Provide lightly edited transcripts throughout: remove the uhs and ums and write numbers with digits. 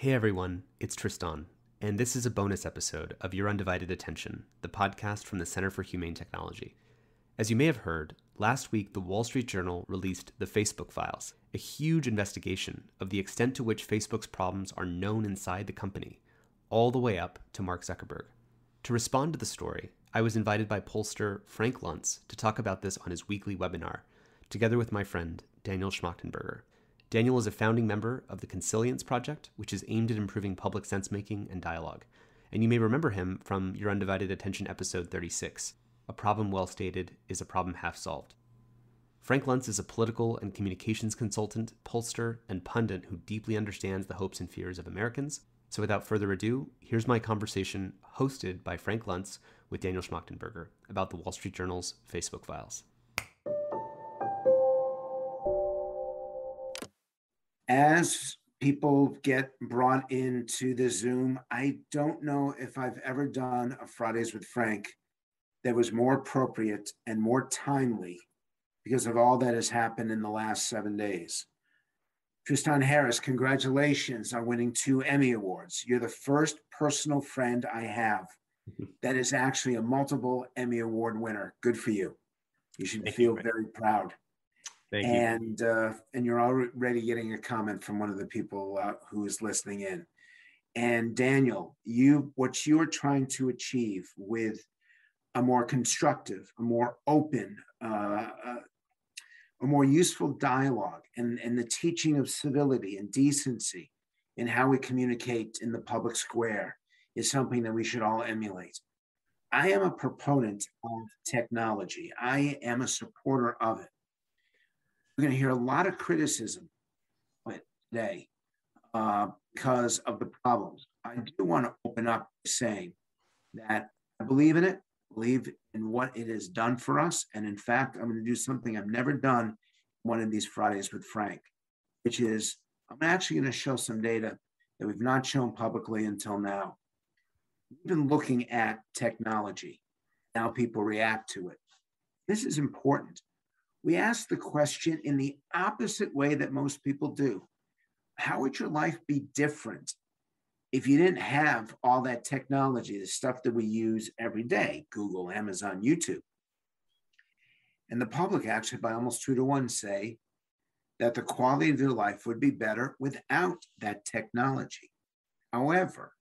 Hey everyone, it's Tristan, and this is a bonus episode of Your Undivided Attention, the podcast from the Center for Humane Technology. As you may have heard, last week the Wall Street Journal released the Facebook Files, a huge investigation of the extent to which Facebook's problems are known inside the company, all the way up to Mark Zuckerberg. To respond to the story, I was invited by pollster Frank Luntz to talk about this on his weekly webinar, together with my friend Daniel Schmachtenberger. Daniel is a founding member of the Consilience Project, which is aimed at improving public sense-making and dialogue. And you may remember him from Your Undivided Attention episode 36, A Problem Well Stated is a Problem Half Solved. Frank Luntz is a political and communications consultant, pollster, and pundit who deeply understands the hopes and fears of Americans. So without further ado, here's my conversation hosted by Frank Luntz with Daniel Schmachtenberger about the Wall Street Journal's Facebook Files. As people get brought into the Zoom, I don't know if I've ever done a Fridays with Frank that was more appropriate and more timely because of all that has happened in the last 7 days. Tristan Harris, congratulations on winning 2 Emmy Awards. You're the first personal friend I have that is actually a multiple Emmy Award winner. Good for you. You should feel very proud. Thank you. And you're already getting a comment from one of the people who is listening in. And Daniel, what you're trying to achieve with a more constructive, a more open, a more useful dialogue and the teaching of civility and decency in how we communicate in the public square is something that we should all emulate. I am a proponent of technology. I am a supporter of it. We're going to hear a lot of criticism today because of the problems. I do want to open up saying that I believe in it, believe in what it has done for us. And in fact, I'm going to do something I've never done one of these Fridays with Frank, which is I'm actually going to show some data that we've not shown publicly until now. We've been looking at technology, how people react to it. This is important. We ask the question in the opposite way that most people do. How would your life be different if you didn't have all that technology, the stuff that we use every day, Google, Amazon, YouTube? And the public actually, by almost 2-to-1, say that the quality of your life would be better without that technology. However,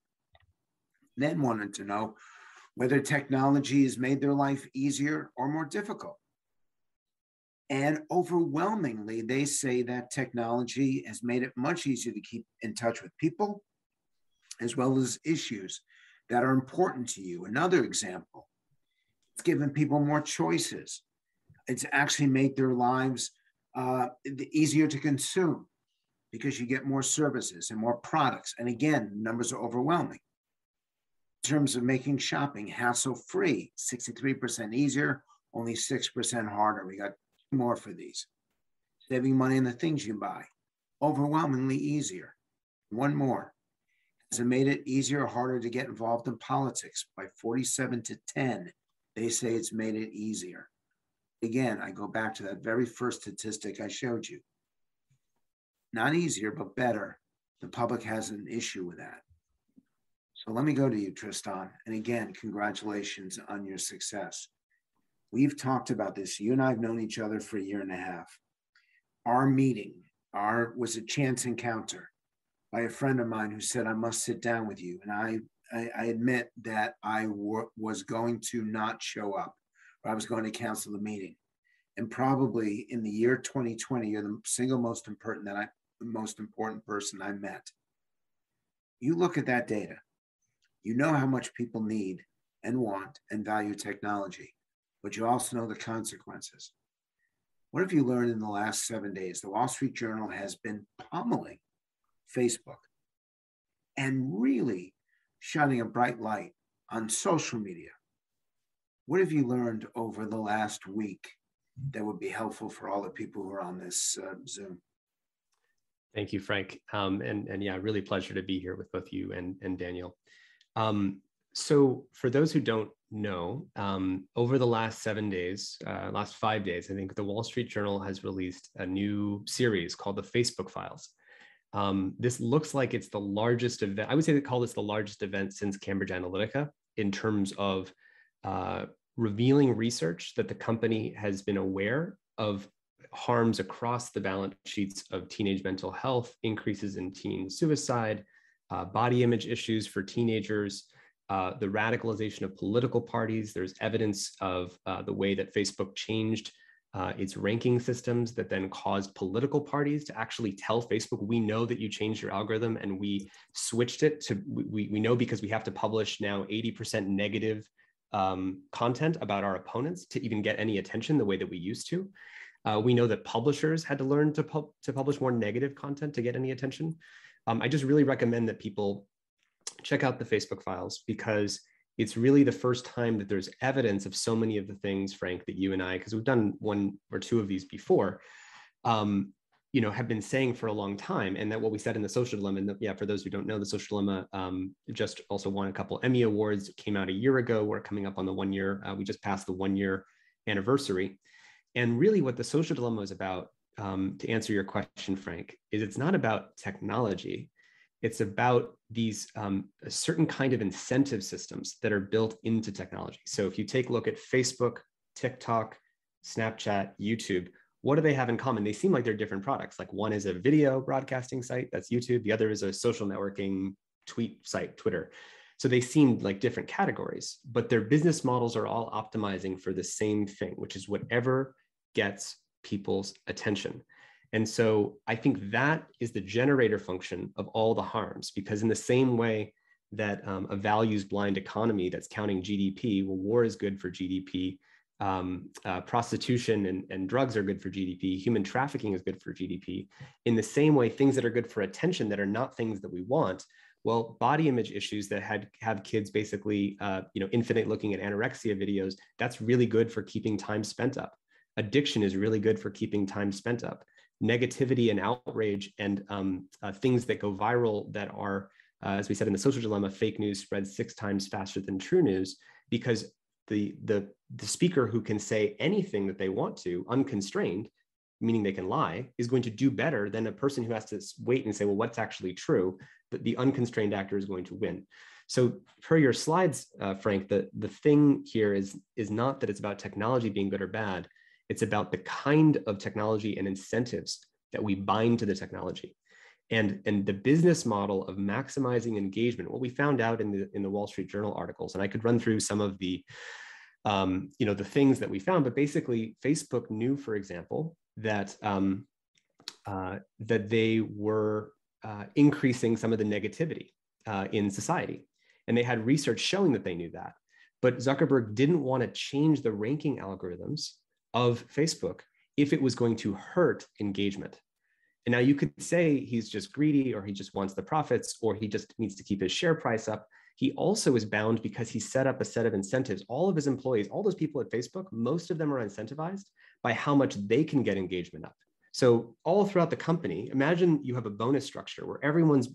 then wanted to know whether technology has made their life easier or more difficult. And overwhelmingly, they say that technology has made it much easier to keep in touch with people, as well as issues that are important to you. Another example, it's given people more choices. It's actually made their lives easier to consume because you get more services and more products. And again, numbers are overwhelming. In terms of making shopping hassle-free, 63% easier, only 6% harder. We got more for these. Saving money on the things you buy, overwhelmingly easier. One more. Has it made it easier or harder to get involved in politics? By 47-10, they say it's made it easier. Again, I go back to that very first statistic I showed you. Not easier, but better. The public has an issue with that. So let me go to you, Tristan. And again, congratulations on your success. We've talked about this. You and I have known each other for 1.5 years. Our meeting was a chance encounter by a friend of mine who said, I must sit down with you. And I admit that I was going to not show up, or I was going to cancel the meeting. And probably in the year 2020, you're the single most important person I met. You look at that data. You know how much people need and want and value technology, but you also know the consequences. What have you learned in the last 7 days? The Wall Street Journal has been pummeling Facebook and really shining a bright light on social media. What have you learned over the last week that would be helpful for all the people who are on this Zoom? Thank you, Frank. And yeah, really pleasure to be here with both you and Daniel. So for those who don't know, over the last 7 days, last 5 days, I think the Wall Street Journal has released a new series called the Facebook Files. This looks like it's the largest event. I would say they call this the largest event since Cambridge Analytica in terms of revealing research that the company has been aware of harms across the balance sheets of teenage mental health, increases in teen suicide, body image issues for teenagers, the radicalization of political parties. There's evidence of the way that Facebook changed its ranking systems that then caused political parties to actually tell Facebook, we know that you changed your algorithm and we switched it to, we know because we have to publish now 80% negative content about our opponents to even get any attention the way that we used to. We know that publishers had to learn to publish more negative content to get any attention. I just really recommend that people check out the Facebook files, because it's really the first time that there's evidence of so many of the things, Frank, that you and I, because we've done one or two of these before, have been saying for a long time. And that what we said in the Social Dilemma, and for those who don't know, the Social Dilemma just also won a couple Emmy Awards. It came out a year ago. We're coming up on the 1 year. We just passed the 1 year anniversary. And really what the Social Dilemma is about, to answer your question, Frank, is it's not about technology. It's about these a certain kind of incentive systems that are built into technology. So if you take a look at Facebook, TikTok, Snapchat, YouTube, what do they have in common? They seem like they're different products. Like one is a video broadcasting site, that's YouTube. The other is a social networking tweet site, Twitter. So they seem like different categories, but their business models are all optimizing for the same thing, which is whatever gets people's attention. And so I think that is the generator function of all the harms, because in the same way that a values blind economy that's counting GDP, well, war is good for GDP, prostitution and drugs are good for GDP, human trafficking is good for GDP. In the same way, things that are good for attention that are not things that we want, well, body image issues that have kids basically, infinite looking at anorexia videos, that's really good for keeping time spent up. Addiction is really good for keeping time spent up. Negativity and outrage and things that go viral that are, as we said in the Social Dilemma, fake news spreads 6 times faster than true news, because the speaker who can say anything that they want to, unconstrained, meaning they can lie, is going to do better than a person who has to wait and say, well, what's actually true? But the unconstrained actor is going to win. So per your slides, Frank, the thing here is not that it's about technology being good or bad. It's about the kind of technology and incentives that we bind to the technology. And the business model of maximizing engagement, what we found out in the Wall Street Journal articles, and I could run through some of the things that we found, but basically Facebook knew, for example, that they were increasing some of the negativity in society. And they had research showing that they knew that. But Zuckerberg didn't want to change the ranking algorithms of Facebook if it was going to hurt engagement. And now you could say he's just greedy, or he just wants the profits, or he just needs to keep his share price up. He also is bound because he set up a set of incentives. All of his employees, all those people at Facebook, most of them are incentivized by how much they can get engagement up. So all throughout the company, imagine you have a bonus structure where everyone's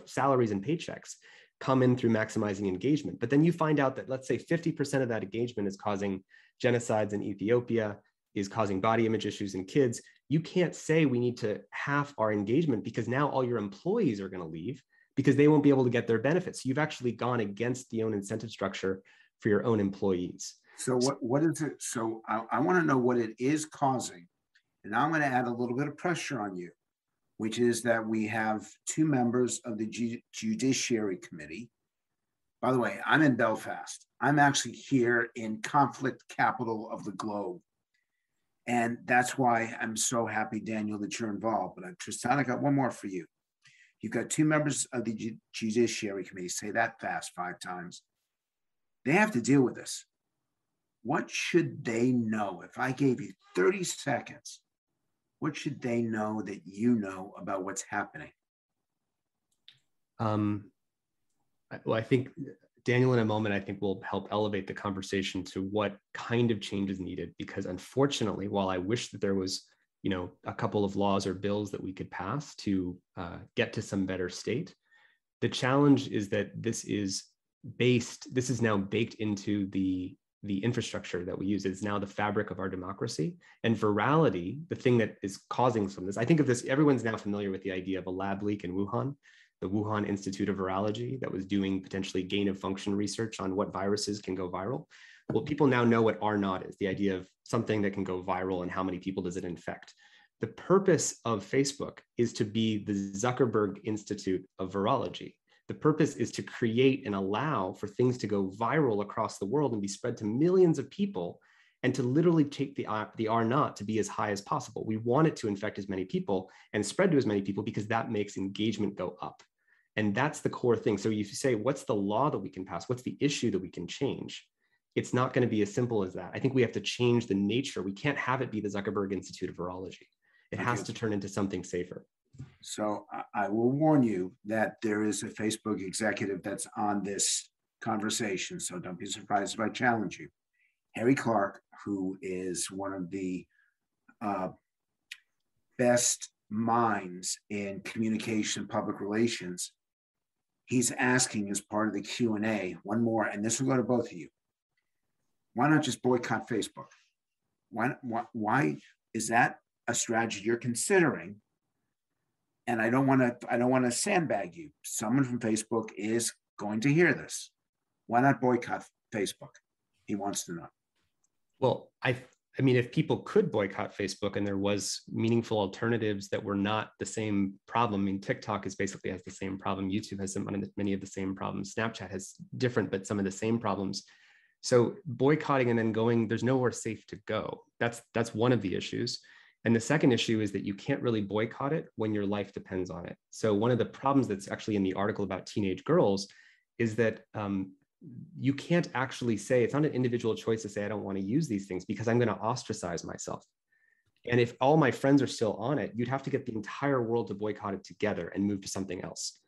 salaries and paychecks come in through maximizing engagement. But then you find out that, let's say 50% of that engagement is causing genocides in Ethiopia, is causing body image issues in kids. You can't say we need to half our engagement, because now all your employees are going to leave because they won't be able to get their benefits. You've actually gone against the own incentive structure for your own employees. So what is it? So I want to know what it is causing. And I'm going to add a little bit of pressure on you, which is that we have 2 members of the Judiciary Committee. By the way, I'm in Belfast. I'm actually here in conflict capital of the globe. And that's why I'm so happy, Daniel, that you're involved. But Tristan, I got one more for you. You've got 2 members of the Judiciary Committee. Say that fast 5 times. They have to deal with this. What should they know? If I gave you 30 seconds, what should they know that you know about what's happening? Well, I think Daniel, in a moment, I think will help elevate the conversation to what kind of change is needed. Because unfortunately, while I wish that there was, a couple of laws or bills that we could pass to get to some better state, the challenge is that this is now baked into the the infrastructure that we use. Is now the fabric of our democracy. And virality, the thing that is causing some of this, I think of this, everyone's now familiar with the idea of a lab leak in Wuhan, the Wuhan Institute of Virology that was doing potentially gain of function research on what viruses can go viral. Well, people now know what R naught is, the idea of something that can go viral and how many people does it infect. The purpose of Facebook is to be the Zuckerberg Institute of Virology. The purpose is to create and allow for things to go viral across the world and be spread to millions of people, and to literally take the R naught to be as high as possible. We want it to infect as many people and spread to as many people because that makes engagement go up. And that's the core thing. So if you say, what's the law that we can pass? What's the issue that we can change? It's not going to be as simple as that. I think we have to change the nature. We can't have it be the Zuckerberg Institute of Virology. It has to turn into something safer. So I will warn you that there is a Facebook executive that's on this conversation. So don't be surprised if I challenge you. Harry Clark, who is one of the best minds in communication, public relations, he's asking as part of the Q&A, one more, and this will go to both of you. Why not just boycott Facebook? Why is that a strategy you're considering? And I don't want to sandbag you. Someone from Facebook is going to hear this. Why not boycott Facebook? He wants to know. Well, I mean, if people could boycott Facebook and there was meaningful alternatives that were not the same problem, I mean, TikTok basically has the same problem. YouTube has many of the same problems. Snapchat has different, but some of the same problems. So boycotting and then going, there's nowhere safe to go. That's one of the issues. And the second issue is that you can't really boycott it when your life depends on it. So one of the problems that's actually in the article about teenage girls is that you can't actually say, it's not an individual choice to say, I don't want to use these things because I'm going to ostracize myself. And if all my friends are still on it, you'd have to get the entire world to boycott it together and move to something else.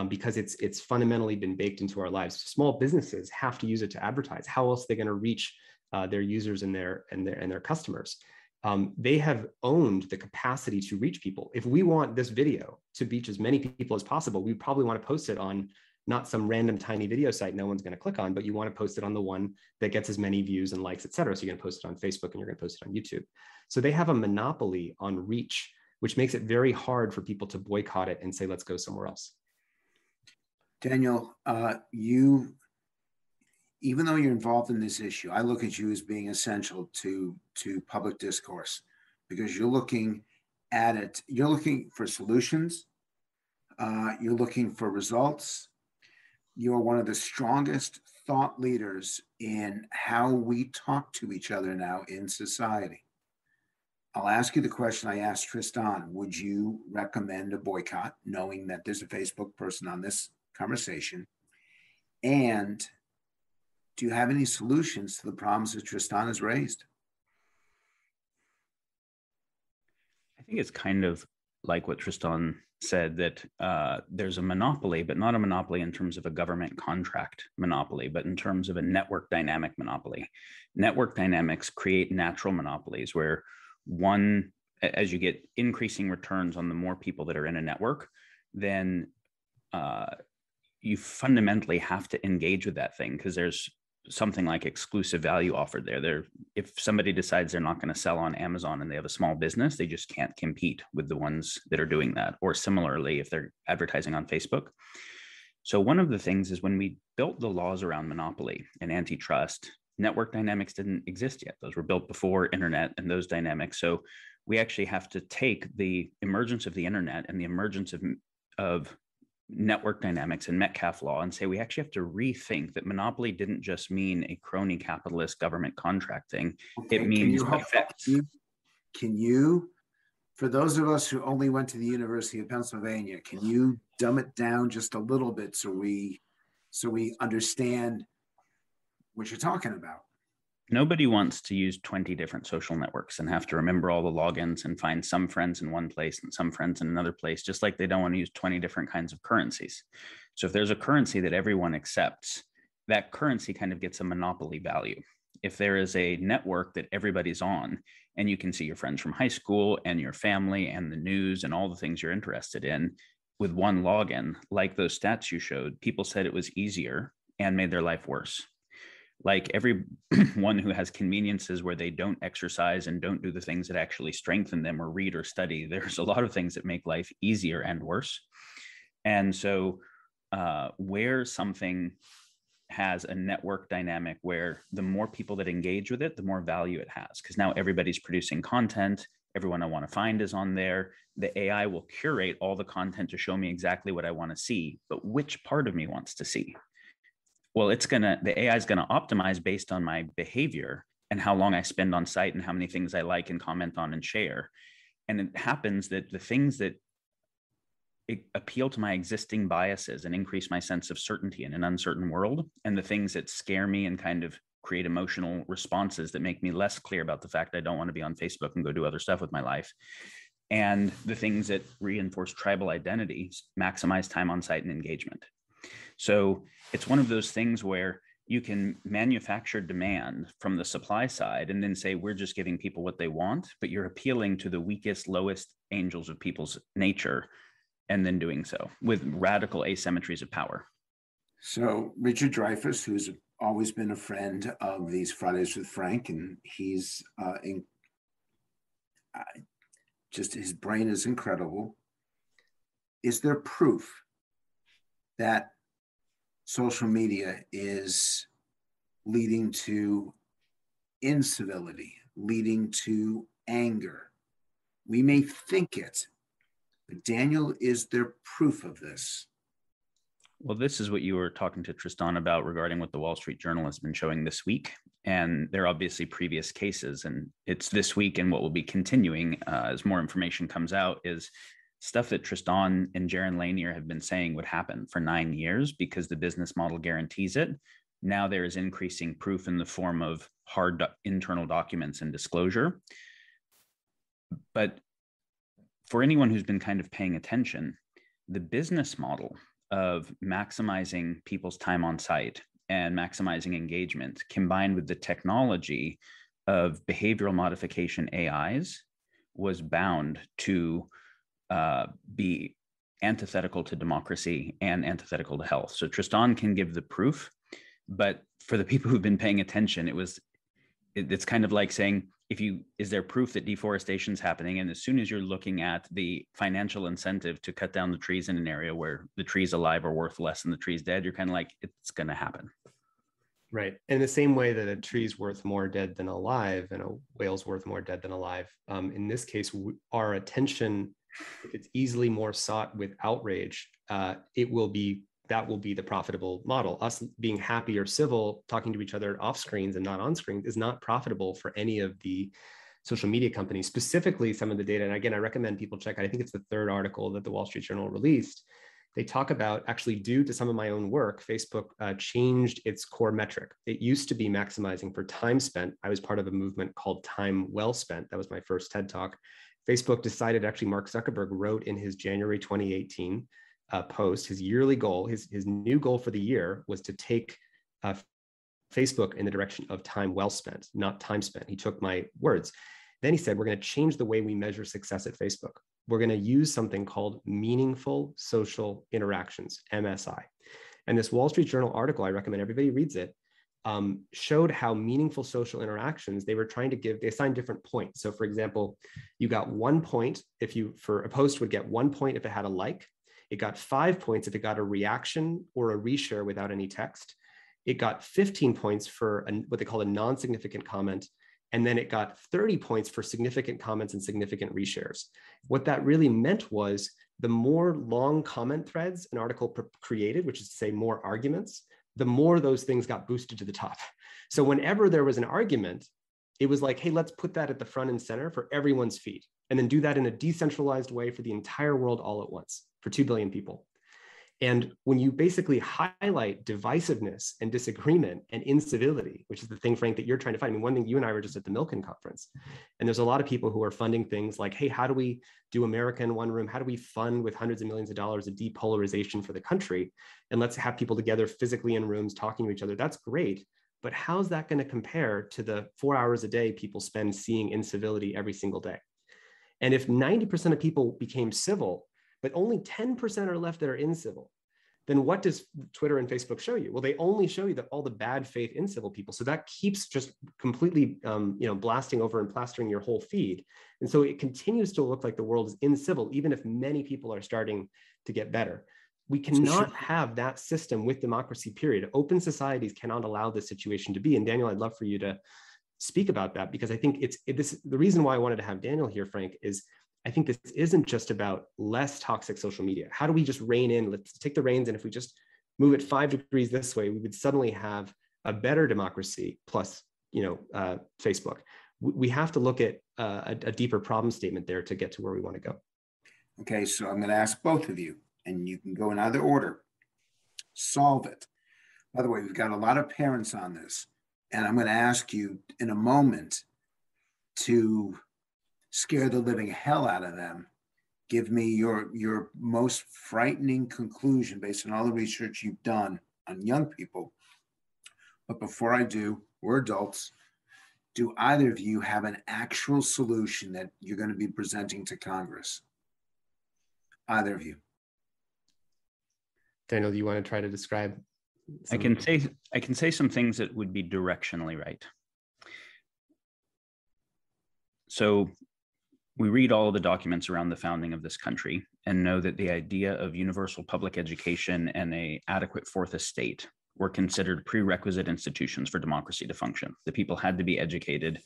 Because it's fundamentally been baked into our lives. Small businesses have to use it to advertise. How else are they going to reach their users and their customers? They have owned the capacity to reach people. If we want this video to reach as many people as possible, we probably want to post it on not some random tiny video site no one's going to click on, but you want to post it on the one that gets as many views and likes, et cetera. So you're going to post it on Facebook and you're going to post it on YouTube. So they have a monopoly on reach, which makes it very hard for people to boycott it and say, let's go somewhere else. Daniel, you, even though you're involved in this issue, I look at you as being essential to public discourse because you're looking at it. You're looking for solutions. You're looking for results. You're one of the strongest thought leaders in how we talk to each other now in society. I'll ask you the question I asked Tristan. Would you recommend a boycott, knowing that there's a Facebook person on this conversation? And do you have any solutions to the problems that Tristan has raised? I think it's kind of like what Tristan said, that there's a monopoly, but not a monopoly in terms of a government contract monopoly, but in terms of a network dynamic monopoly. Network dynamics create natural monopolies where one, as you get increasing returns on the more people that are in a network, then you fundamentally have to engage with that thing because there's something like exclusive value offered there. If somebody decides they're not going to sell on Amazon and they have a small business, they just can't compete with the ones that are doing that. Or similarly, if they're advertising on Facebook. So one of the things is when we built the laws around monopoly and antitrust, network dynamics didn't exist yet. Those were built before internet and those dynamics. So we actually have to take the emergence of the internet and the emergence of network dynamics and Metcalfe law and say we actually have to rethink that monopoly didn't just mean a crony capitalist government contract thing. Okay, it means effects. Can you, for those of us who only went to the University of Pennsylvania, can you dumb it down just a little bit so we understand what you're talking about? Nobody wants to use 20 different social networks and have to remember all the logins and find some friends in one place and some friends in another place, just like they don't want to use 20 different kinds of currencies. So if there's a currency that everyone accepts, that currency kind of gets a monopoly value. If there is a network that everybody's on and you can see your friends from high school and your family and the news and all the things you're interested in with one login, like those stats you showed, people said it was easier and made their life worse. Like everyone who has conveniences where they don't exercise and don't do the things that actually strengthen them or read or study, there's a lot of things that make life easier and worse. And so where something has a network dynamic where the more people that engage with it, the more value it has, because now everybody's producing content. Everyone I want to find is on there. The AI will curate all the content to show me exactly what I want to see, but which part of me wants to see? Well, the AI is going to optimize based on my behavior and how long I spend on site and how many things I like and comment on and share. And it happens that the things that appeal to my existing biases and increase my sense of certainty in an uncertain world, and the things that scare me and kind of create emotional responses that make me less clear about the fact I don't want to be on Facebook and go do other stuff with my life, and the things that reinforce tribal identity maximize time on site and engagement. So it's one of those things where you can manufacture demand from the supply side and then say, we're just giving people what they want, but you're appealing to the weakest, lowest angels of people's nature, and then doing so with radical asymmetries of power. So Richard Dreyfuss, who's always been a friend of these Fridays with Frank, and he's just, his brain is incredible. Is there proof that social media is leading to incivility, leading to anger? We may think it, but Daniel, is there proof of this? Well, this is what you were talking to Tristan about regarding what the Wall Street Journal has been showing this week. And there are obviously previous cases, and it's this week, and what will be continuing as more information comes out is stuff that Tristan and Jaron Lanier have been saying would happen for 9 years because the business model guarantees it. Now there is increasing proof in the form of hard internal documents and disclosure. But for anyone who's been kind of paying attention, the business model of maximizing people's time on site and maximizing engagement combined with the technology of behavioral modification AIs was bound to be antithetical to democracy and antithetical to health. So Tristan can give the proof, but for the people who've been paying attention, it's kind of like saying, is there proof that deforestation is happening? And as soon as you're looking at the financial incentive to cut down the trees in an area where the trees alive are worth less than the trees dead, you're kind of like, it's going to happen. Right. In the same way that a tree's worth more dead than alive and a whale's worth more dead than alive. In this case, our attention, if it's easily more sought with outrage, that will be the profitable model. Us being happy or civil, talking to each other off screens and not on screens is not profitable for any of the social media companies, specifically some of the data. And again, I recommend people check out, I think it's the third article that the Wall Street Journal released. They talk about, actually due to some of my own work, Facebook changed its core metric. It used to be maximizing for time spent. I was part of a movement called Time Well Spent. That was my first TED Talk. Facebook decided, actually Mark Zuckerberg wrote in his January 2018 post, his yearly goal, his new goal for the year was to take Facebook in the direction of time well spent, not time spent. He took my words. Then he said, we're going to change the way we measure success at Facebook. We're going to use something called meaningful social interactions, MSI. And this Wall Street Journal article, I recommend everybody reads it, showed how meaningful social interactions they were trying to give, they assigned different points. So for example, you got 1 point for a post would get 1 point if it had a like. It got 5 points if it got a reaction or a reshare without any text. It got 15 points for what they call a non-significant comment. And then it got 30 points for significant comments and significant reshares. What that really meant was the more long comment threads an article created, which is to say more arguments, the more those things got boosted to the top. So whenever there was an argument, it was like, hey, let's put that at the front and center for everyone's feed, and then do that in a decentralized way for the entire world all at once, for 2 billion people. And when you basically highlight divisiveness and disagreement and incivility, which is the thing, Frank, that you're trying to find. I mean, one thing, you and I were just at the Milken conference, and there's a lot of people who are funding things like, hey, how do we do America in one room? How do we fund with hundreds of millions of dollars of depolarization for the country? And let's have people together physically in rooms talking to each other. That's great. But how's that going to compare to the 4 hours a day people spend seeing incivility every single day? And if 90% of people became civil, but only 10% are left that are incivil, then what does Twitter and Facebook show you? Well, they only show you that all the bad faith incivil people. So that keeps just completely, blasting over and plastering your whole feed. And so it continues to look like the world is incivil, even if many people are starting to get better. We cannot have that system with democracy, period. Open societies cannot allow this situation to be. And Daniel, I'd love for you to speak about that, because I think the reason why I wanted to have Daniel here, Frank, is I think this isn't just about less toxic social media. How do we just rein in? Let's take the reins, and if we just move it 5 degrees this way, we would suddenly have a better democracy plus, Facebook. We have to look at a deeper problem statement there to get to where we want to go. Okay, so I'm going to ask both of you, and you can go in either order. Solve it. By the way, we've got a lot of parents on this, and I'm going to ask you in a moment to scare the living hell out of them. Give me your most frightening conclusion based on all the research you've done on young people. But before I do, we're adults. Do either of you have an actual solution that you're going to be presenting to Congress? Either of you. Daniel, do you want to try to describe? I can say some things that would be directionally right. So we read all of the documents around the founding of this country and know that the idea of universal public education and an adequate fourth estate were considered prerequisite institutions for democracy to function. The people had to be educated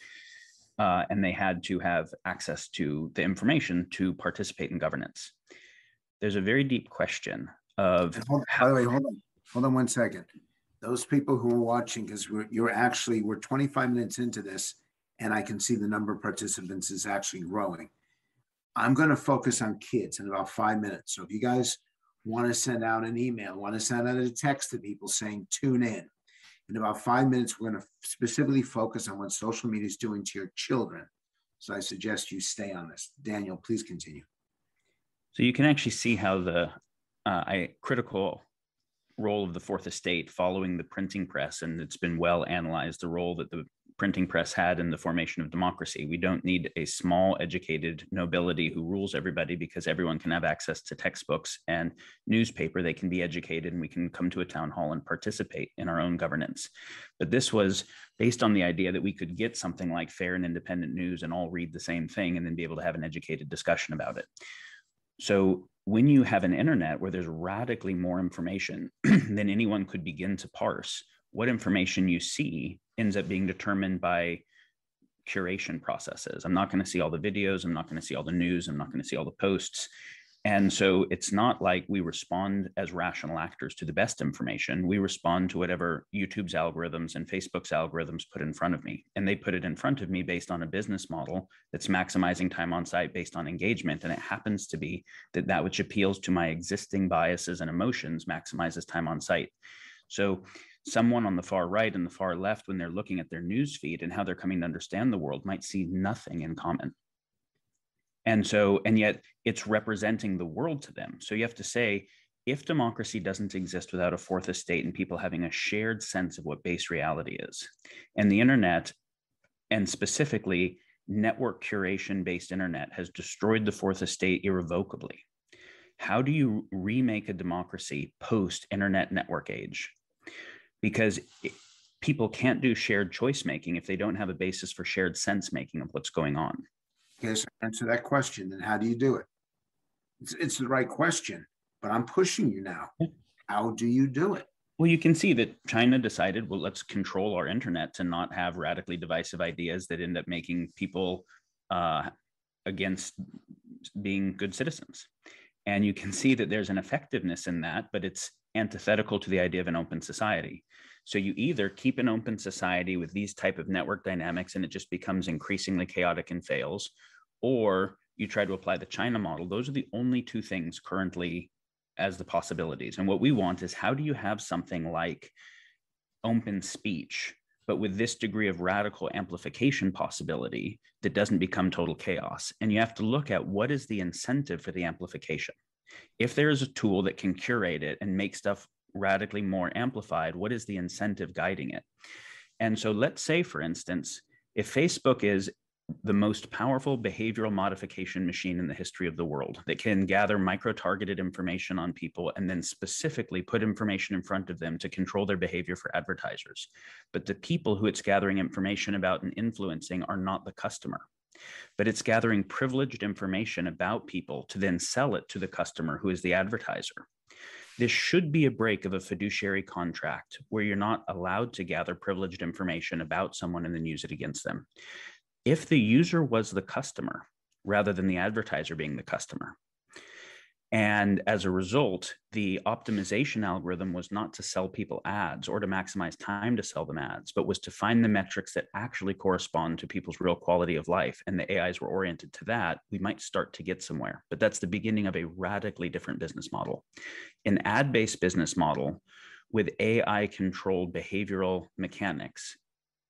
and they had to have access to the information to participate in governance. There's a very deep question of— By the way, hold on 1 second. Those people who are watching, because we're 25 minutes into this, and I can see the number of participants is actually growing. I'm going to focus on kids in about 5 minutes. So if you guys want to send out an email, want to send out a text to people saying tune in about 5 minutes, we're going to specifically focus on what social media is doing to your children. So I suggest you stay on this. Daniel, please continue. So you can actually see how the critical role of the fourth estate following the printing press, and it's been well analyzed, the role that the printing press had in the formation of democracy. We don't need a small educated nobility who rules everybody, because everyone can have access to textbooks and newspaper. They can be educated and we can come to a town hall and participate in our own governance. But this was based on the idea that we could get something like fair and independent news and all read the same thing and then be able to have an educated discussion about it. So when you have an internet where there's radically more information than anyone could begin to parse, what information you see ends up being determined by curation processes. I'm not going to see all the videos. I'm not going to see all the news. I'm not going to see all the posts. And so it's not like we respond as rational actors to the best information. We respond to whatever YouTube's algorithms and Facebook's algorithms put in front of me. And they put it in front of me based on a business model that's maximizing time on site based on engagement. And it happens to be that which appeals to my existing biases and emotions maximizes time on site. So someone on the far right and the far left, when they're looking at their news feed and how they're coming to understand the world, might see nothing in common. And yet it's representing the world to them. So you have to say, if democracy doesn't exist without a fourth estate and people having a shared sense of what base reality is, and the internet, and specifically network curation-based internet, has destroyed the fourth estate irrevocably, how do you remake a democracy post-internet network age? Because people can't do shared choice making if they don't have a basis for shared sense making of what's going on. Okay, so answer that question. Then how do you do it? It's the right question, but I'm pushing you now. How do you do it? Well, you can see that China decided, well, let's control our internet to not have radically divisive ideas that end up making people against being good citizens. And you can see that there's an effectiveness in that, but it's antithetical to the idea of an open society. So you either keep an open society with these type of network dynamics and it just becomes increasingly chaotic and fails, or you try to apply the China model. Those are the only two things currently as the possibilities. And what we want is, how do you have something like open speech, but with this degree of radical amplification possibility that doesn't become total chaos? And you have to look at what is the incentive for the amplification. If there is a tool that can curate it and make stuff radically more amplified, what is the incentive guiding it? And so let's say, for instance, if Facebook is the most powerful behavioral modification machine in the history of the world that can gather micro-targeted information on people and then specifically put information in front of them to control their behavior for advertisers. But the people who it's gathering information about and influencing are not the customer, but it's gathering privileged information about people to then sell it to the customer, who is the advertiser. This should be a break of a fiduciary contract where you're not allowed to gather privileged information about someone and then use it against them. If the user was the customer rather than the advertiser being the customer, and as a result, the optimization algorithm was not to sell people ads or to maximize time to sell them ads, but was to find the metrics that actually correspond to people's real quality of life, and the AIs were oriented to that, we might start to get somewhere. But that's the beginning of a radically different business model. An ad-based business model with AI-controlled behavioral mechanics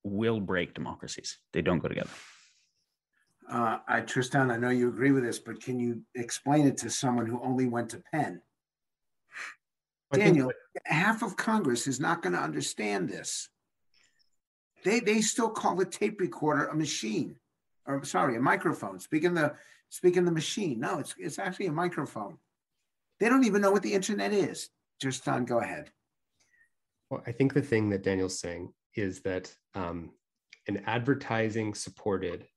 will break democracies. They don't go together. Tristan, I know you agree with this, but can you explain it to someone who only went to Penn? Daniel, half of Congress is not going to understand this. They still call a tape recorder a machine, or sorry, a microphone. Speaking the machine. No, it's actually a microphone. They don't even know what the internet is. Tristan, go ahead. Well, I think the thing that Daniel's saying is that an advertising supported.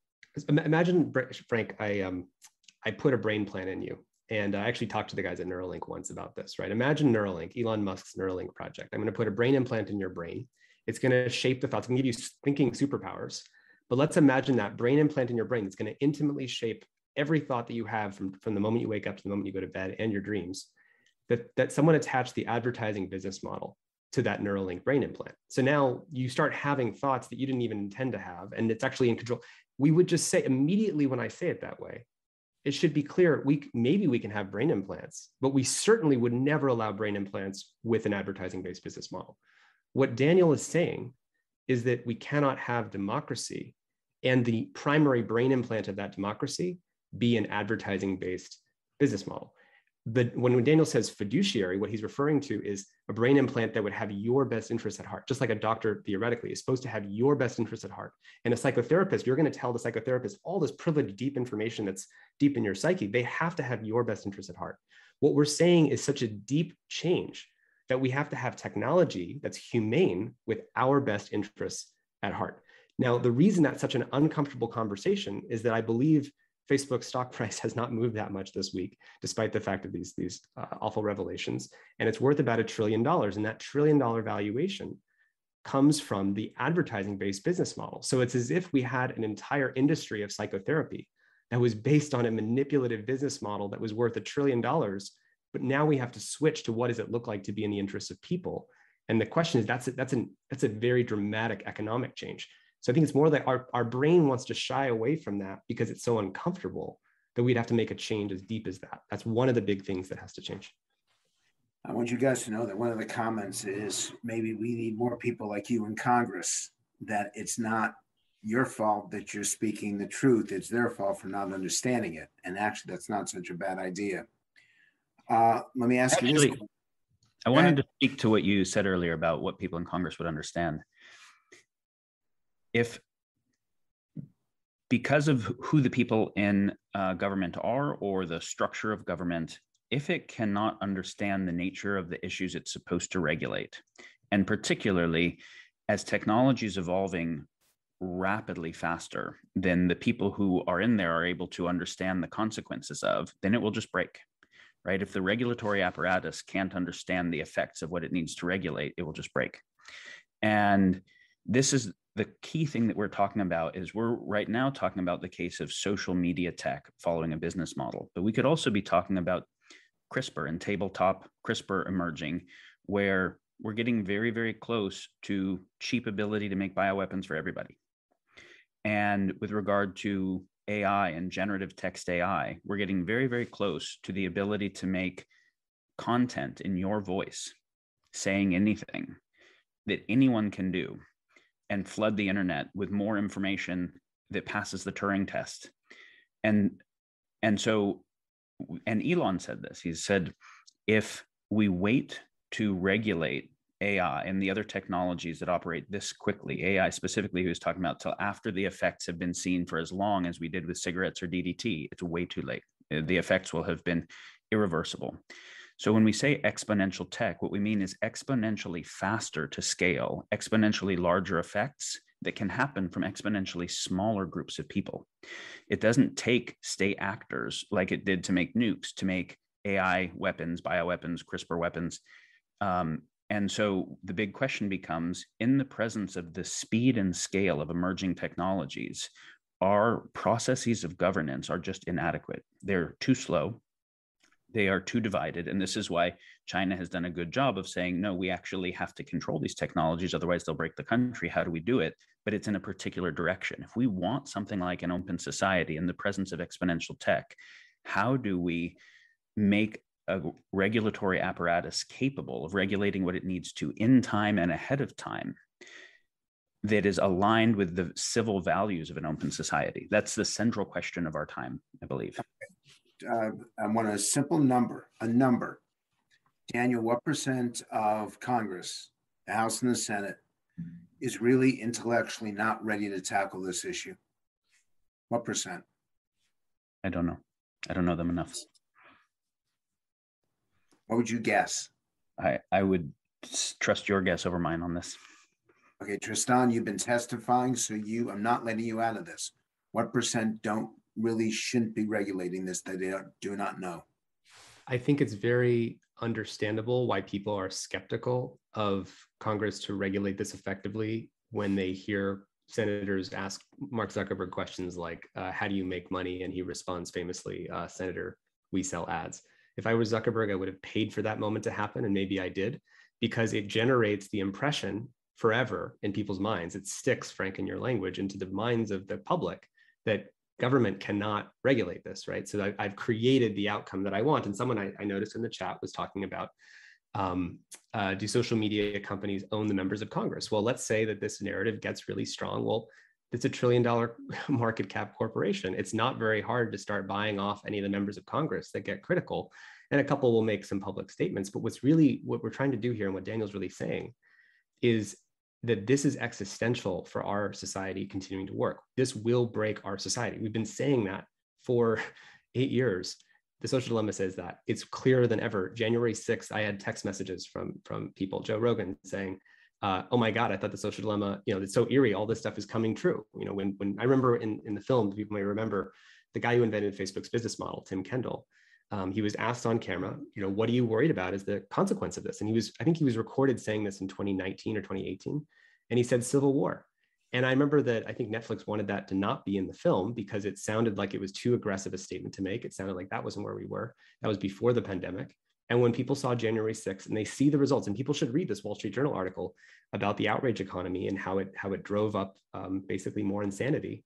Imagine, Frank, I put a brain plan in you, and I actually talked to the guys at Neuralink once about this, right? Imagine Neuralink, Elon Musk's Neuralink project. I'm going to put a brain implant in your brain. It's going to shape the thoughts and give you thinking superpowers. But let's imagine that brain implant in your brain that's going to intimately shape every thought that you have from the moment you wake up to the moment you go to bed and your dreams, that someone attached the advertising business model to that Neuralink brain implant. So now you start having thoughts that you didn't even intend to have, and it's actually in control. We would just say immediately when I say it that way, it should be clear, maybe we can have brain implants, but we certainly would never allow brain implants with an advertising-based business model. What Daniel is saying is that we cannot have democracy and the primary brain implant of that democracy be an advertising-based business model. But when Daniel says fiduciary, what he's referring to is a brain implant that would have your best interests at heart, just like a doctor theoretically is supposed to have your best interests at heart. And a psychotherapist, you're going to tell the psychotherapist all this privileged, deep information that's deep in your psyche. They have to have your best interests at heart. What we're saying is such a deep change that we have to have technology that's humane with our best interests at heart. Now, the reason that's such an uncomfortable conversation is that I believe Facebook's stock price has not moved that much this week, despite the fact of these awful revelations. And it's worth about $1 trillion. And that $1 trillion valuation comes from the advertising-based business model. So it's as if we had an entire industry of psychotherapy that was based on a manipulative business model that was worth $1 trillion. But now we have to switch to what does it look like to be in the interests of people? And the question is, that's a very dramatic economic change. So I think it's more like our brain wants to shy away from that because it's so uncomfortable that we'd have to make a change as deep as that. That's one of the big things that has to change. I want you guys to know that one of the comments is maybe we need more people like you in Congress, that it's not your fault that you're speaking the truth. It's their fault for not understanding it. And actually, that's not such a bad idea. Let me ask you this. I wanted to speak to what you said earlier about what people in Congress would understand. If, because of who the people in government are or the structure of government, if it cannot understand the nature of the issues it's supposed to regulate, and particularly as technology is evolving rapidly faster than the people who are in there are able to understand the consequences of, then it will just break, right? If the regulatory apparatus can't understand the effects of what it needs to regulate, it will just break. And this is the key thing that we're talking about. Is we're right now talking about the case of social media tech following a business model, but we could also be talking about CRISPR and tabletop CRISPR emerging, where we're getting very, very close to cheap ability to make bioweapons for everybody. And with regard to AI and generative text AI, we're getting very, very close to the ability to make content in your voice, saying anything that anyone can do, and flood the internet with more information that passes the Turing test. And Elon said this. He said, if we wait to regulate AI and the other technologies that operate this quickly, AI specifically, he was talking about till after the effects have been seen for as long as we did with cigarettes or DDT, it's way too late. The effects will have been irreversible. So when we say exponential tech, what we mean is exponentially faster to scale, exponentially larger effects that can happen from exponentially smaller groups of people. It doesn't take state actors like it did to make nukes, to make AI weapons, bioweapons, CRISPR weapons. And so the big question becomes, in the presence of the speed and scale of emerging technologies, our processes of governance are just inadequate. They're too slow. They are too divided. And this is why China has done a good job of saying, no, we actually have to control these technologies, otherwise they'll break the country. How do we do it? But it's in a particular direction. If we want something like an open society in the presence of exponential tech, how do we make a regulatory apparatus capable of regulating what it needs to in time and ahead of time that is aligned with the civil values of an open society? That's the central question of our time, I believe. I want a simple number, Daniel, what percent of Congress, the House and the Senate, is really intellectually not ready to tackle this issue? What percent? I don't know. I don't know them enough. What would you guess? I would trust your guess over mine on this. Okay, Tristan, you've been testifying, so I'm not letting you out of this. What percent shouldn't be regulating this that they do not know? I think it's very understandable why people are skeptical of Congress to regulate this effectively when they hear senators ask Mark Zuckerberg questions like, how do you make money? And he responds famously, Senator, we sell ads. If I were Zuckerberg, I would have paid for that moment to happen, and maybe I did, because it generates the impression forever in people's minds. It sticks, Frank, in your language, into the minds of the public that government cannot regulate this, right? So I've created the outcome that I want. And someone I noticed in the chat was talking about, do social media companies own the members of Congress? Well, let's say that this narrative gets really strong. Well, it's $1 trillion market cap corporation. It's not very hard to start buying off any of the members of Congress that get critical. And a couple will make some public statements. But what we're trying to do here, and what Daniel's really saying, is that this is existential for our society continuing to work. This will break our society. We've been saying that for 8 years. The Social Dilemma says that. It's clearer than ever. January 6th, I had text messages from people, Joe Rogan, saying, oh my God, I thought the Social Dilemma, it's so eerie. All this stuff is coming true. When I remember in the film, people may remember the guy who invented Facebook's business model, Tim Kendall. He was asked on camera, what are you worried about is the consequence of this? And I think he was recorded saying this in 2019 or 2018. And he said civil war. And I remember that I think Netflix wanted that to not be in the film because it sounded like it was too aggressive a statement to make. It sounded like that wasn't where we were. That was before the pandemic. And when people saw January 6th and they see the results, and people should read this Wall Street Journal article about the outrage economy and how it drove up basically more insanity,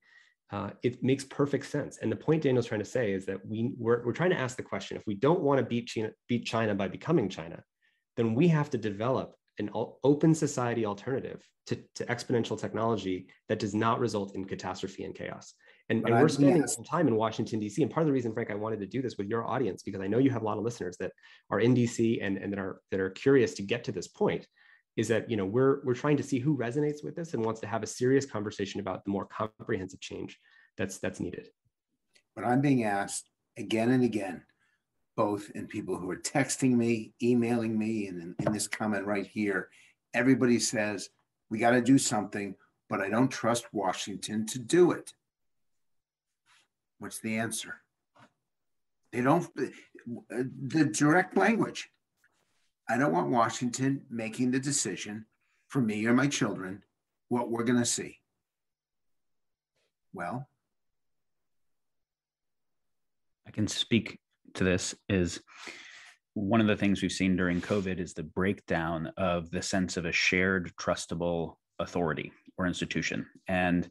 it makes perfect sense. And the point Daniel's trying to say is that we're trying to ask the question, if we don't want to beat China by becoming China, then we have to develop an open society alternative to exponential technology that does not result in catastrophe and chaos. And we're spending some time in Washington, D.C. And part of the reason, Frank, I wanted to do this with your audience, because I know you have a lot of listeners that are in D.C. and that are curious to get to this point, is that we're trying to see who resonates with this and wants to have a serious conversation about the more comprehensive change that's needed. But I'm being asked again and again, both in people who are texting me, emailing me, and in this comment right here, everybody says, we got to do something, but I don't trust Washington to do it. What's the answer? They don't, the direct language. I don't want Washington making the decision for me or my children what we're going to see. Well, I can speak to this. Is one of the things we've seen during COVID is the breakdown of the sense of a shared trustable authority or institution. And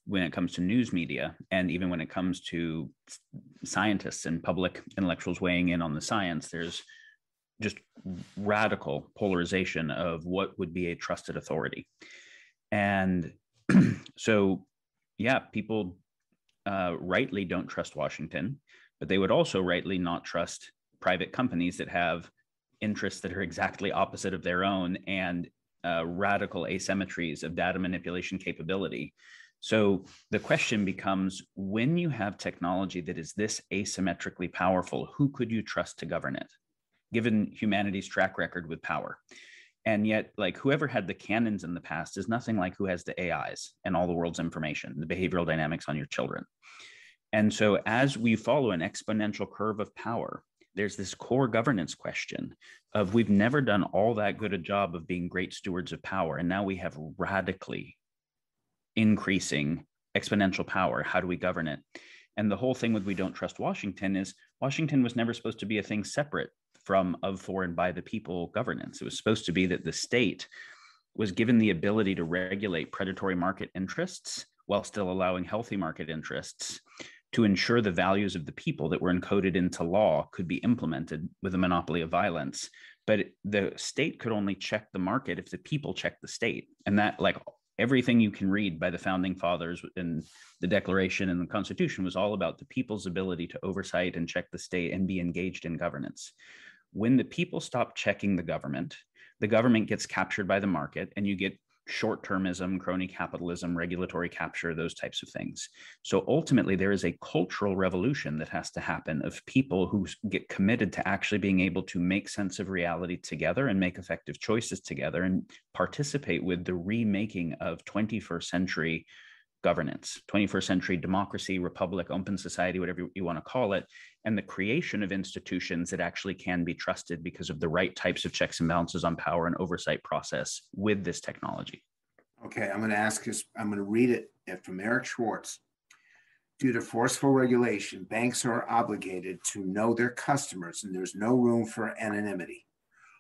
when it comes to news media, and even when it comes to scientists and public intellectuals weighing in on the science, there's just radical polarization of what would be a trusted authority. And so, yeah, people rightly don't trust Washington, but they would also rightly not trust private companies that have interests that are exactly opposite of their own, and radical asymmetries of data manipulation capability. So the question becomes, when you have technology that is this asymmetrically powerful, who could you trust to govern it, given humanity's track record with power? And yet, like, whoever had the cannons in the past is nothing like who has the AIs and all the world's information, the behavioral dynamics on your children. And so as we follow an exponential curve of power, there's this core governance question of, we've never done all that good a job of being great stewards of power, and now we have radically increasing exponential power. How do we govern it? And the whole thing with we don't trust Washington is, Washington was never supposed to be a thing separate from, of, for, and by the people governance. It was supposed to be that the state was given the ability to regulate predatory market interests while still allowing healthy market interests, to ensure the values of the people that were encoded into law could be implemented with a monopoly of violence. But the state could only check the market if the people checked the state. And that, like, everything you can read by the founding fathers in the Declaration and the Constitution was all about the people's ability to oversight and check the state and be engaged in governance. When the people stop checking the government gets captured by the market, and you get short-termism, crony capitalism, regulatory capture, those types of things. So ultimately, there is a cultural revolution that has to happen of people who get committed to actually being able to make sense of reality together and make effective choices together, and participate with the remaking of 21st century governance, 21st century democracy, republic, open society, whatever you want to call it, and the creation of institutions that actually can be trusted because of the right types of checks and balances on power and oversight process with this technology. Okay, I'm going to ask this, I'm going to read it from Eric Schwartz. Due to forceful regulation, banks are obligated to know their customers, and there's no room for anonymity.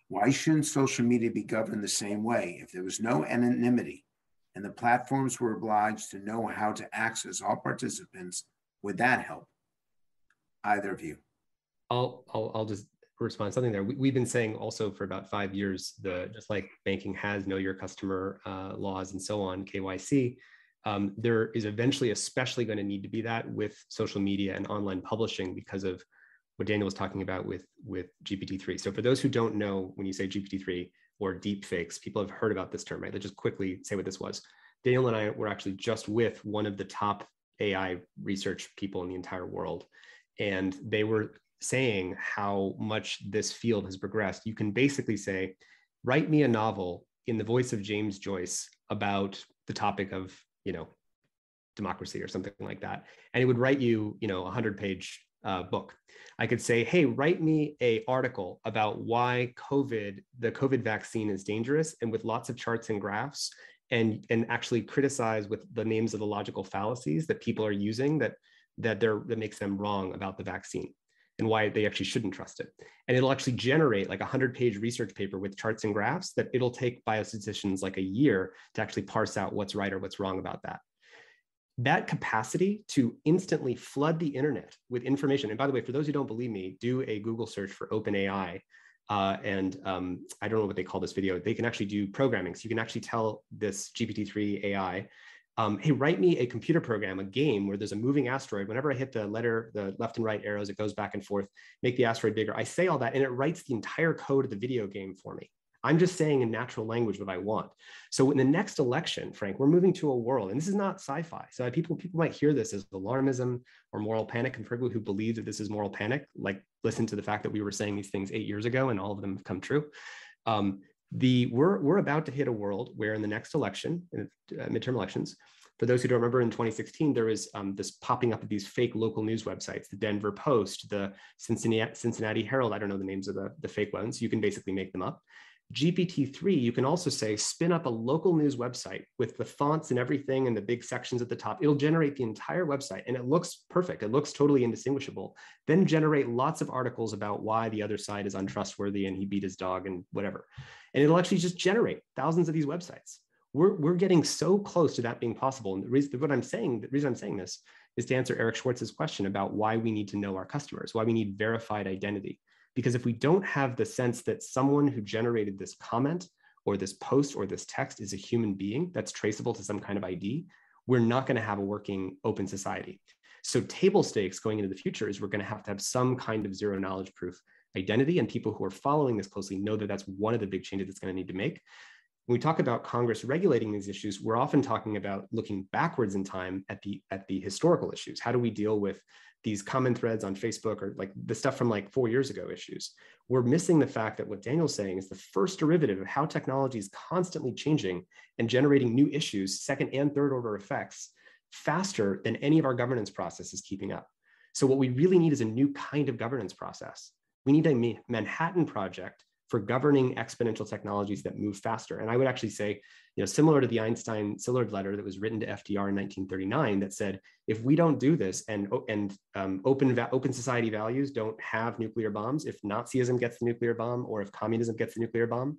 Why shouldn't social media be governed the same way? If there was no anonymity and the platforms were obliged to know how to access all participants, would that help? Either of you? I'll just respond to something there. We've been saying also for about 5 years, just like banking has know your customer laws and so on, KYC, there is eventually especially going to need to be that with social media and online publishing, because of what Daniel was talking about with GPT-3. So for those who don't know, when you say GPT-3 or deep fakes, people have heard about this term, right? Let's just quickly say what this was. Daniel and I were actually just with one of the top AI research people in the entire world, and they were saying how much this field has progressed. You can basically say, write me a novel in the voice of James Joyce about the topic of, democracy or something like that. And it would write you, a 100-page book. I could say, hey, write me an article about why the COVID vaccine is dangerous, and with lots of charts and graphs, and actually criticize with the names of the logical fallacies that people are using that makes them wrong about the vaccine, and why they actually shouldn't trust it. And it'll actually generate like a 100-page research paper with charts and graphs that it'll take biostatisticians like a year to actually parse out what's right or what's wrong about that. That capacity to instantly flood the internet with information. And by the way, for those who don't believe me, do a Google search for OpenAI. I don't know what they call this video. They can actually do programming. So you can actually tell this GPT-3 AI, hey, write me a computer program, a game where there's a moving asteroid. Whenever I hit the left and right arrows, it goes back and forth, make the asteroid bigger. I say all that, and it writes the entire code of the video game for me. I'm just saying in natural language what I want. So in the next election, Frank, we're moving to a world, and this is not sci-fi. So people might hear this as alarmism or moral panic. And for people who believe that this is moral panic, like listen to the fact that we were saying these things 8 years ago and all of them have come true. We're about to hit a world where in the next election, midterm elections, for those who don't remember, in 2016, there was this popping up of these fake local news websites, the Denver Post, the Cincinnati Herald. I don't know the names of the fake ones. You can basically make them up. GPT-3, you can also say, spin up a local news website with the fonts and everything and the big sections at the top. It'll generate the entire website, and it looks perfect. It looks totally indistinguishable. Then generate lots of articles about why the other side is untrustworthy and he beat his dog and whatever. And it'll actually just generate thousands of these websites. We're getting so close to that being possible. And the reason I'm saying this is to answer Eric Schwartz's question about why we need to know our customers, why we need verified identity. Because if we don't have the sense that someone who generated this comment or this post or this text is a human being that's traceable to some kind of ID, we're not going to have a working open society. So table stakes going into the future is we're going to have some kind of zero knowledge proof identity, and people who are following this closely know that that's one of the big changes that's going to need to make. When we talk about Congress regulating these issues, we're often talking about looking backwards in time at the historical issues. How do we deal with these common threads on Facebook, or like the stuff from like 4 years ago issues? We're missing the fact that what Daniel's saying is the first derivative of how technology is constantly changing and generating new issues, second and third order effects, faster than any of our governance process is keeping up. So what we really need is a new kind of governance process. We need a Manhattan Project for governing exponential technologies that move faster. And I would actually say, similar to the Einstein-Sillard letter that was written to FDR in 1939 that said, if we don't do this and open society values don't have nuclear bombs, if Nazism gets the nuclear bomb or if communism gets the nuclear bomb,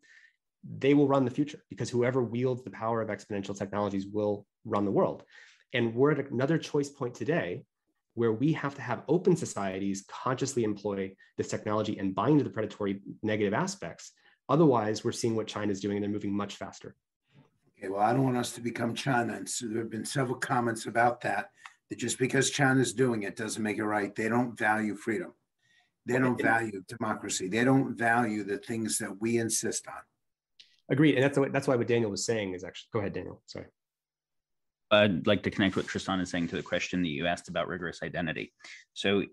they will run the future, because whoever wields the power of exponential technologies will run the world. And we're at another choice point today where we have to have open societies consciously employ this technology and bind the predatory negative aspects. Otherwise, we're seeing what China's doing, and they're moving much faster. Okay, well, I don't want us to become China. And so there have been several comments about that just because China's doing it doesn't make it right. They don't value freedom. They don't value democracy. They don't value the things that we insist on. Agreed. And that's why what Daniel was saying is actually, go ahead, Daniel, sorry. I'd like to connect what Tristan is saying to the question that you asked about rigorous identity. So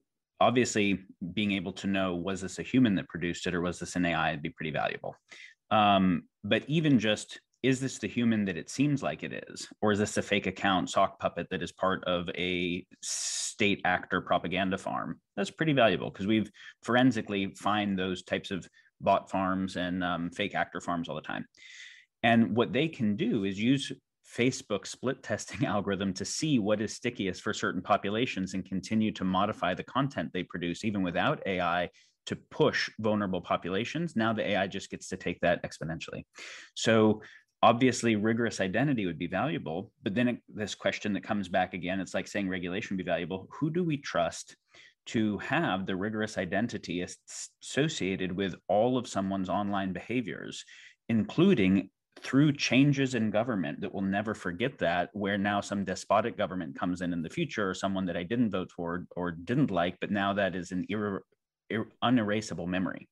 obviously, being able to know, was this a human that produced it or was this an AI, would be pretty valuable. But even just, is this the human that it seems like it is? Or is this a fake account sock puppet that is part of a state actor propaganda farm? That's pretty valuable, because we've forensically find those types of bot farms and fake actor farms all the time. And what they can do is use Facebook split testing algorithm to see what is stickiest for certain populations and continue to modify the content they produce, even without AI, to push vulnerable populations. Now the AI just gets to take that exponentially. So obviously rigorous identity would be valuable, but then this question that comes back again, it's like saying regulation would be valuable. Who do we trust to have the rigorous identity associated with all of someone's online behaviors, including through changes in government that will never forget that, where now some despotic government comes in the future, or someone that I didn't vote for or didn't like, but now that is an unerasable memory.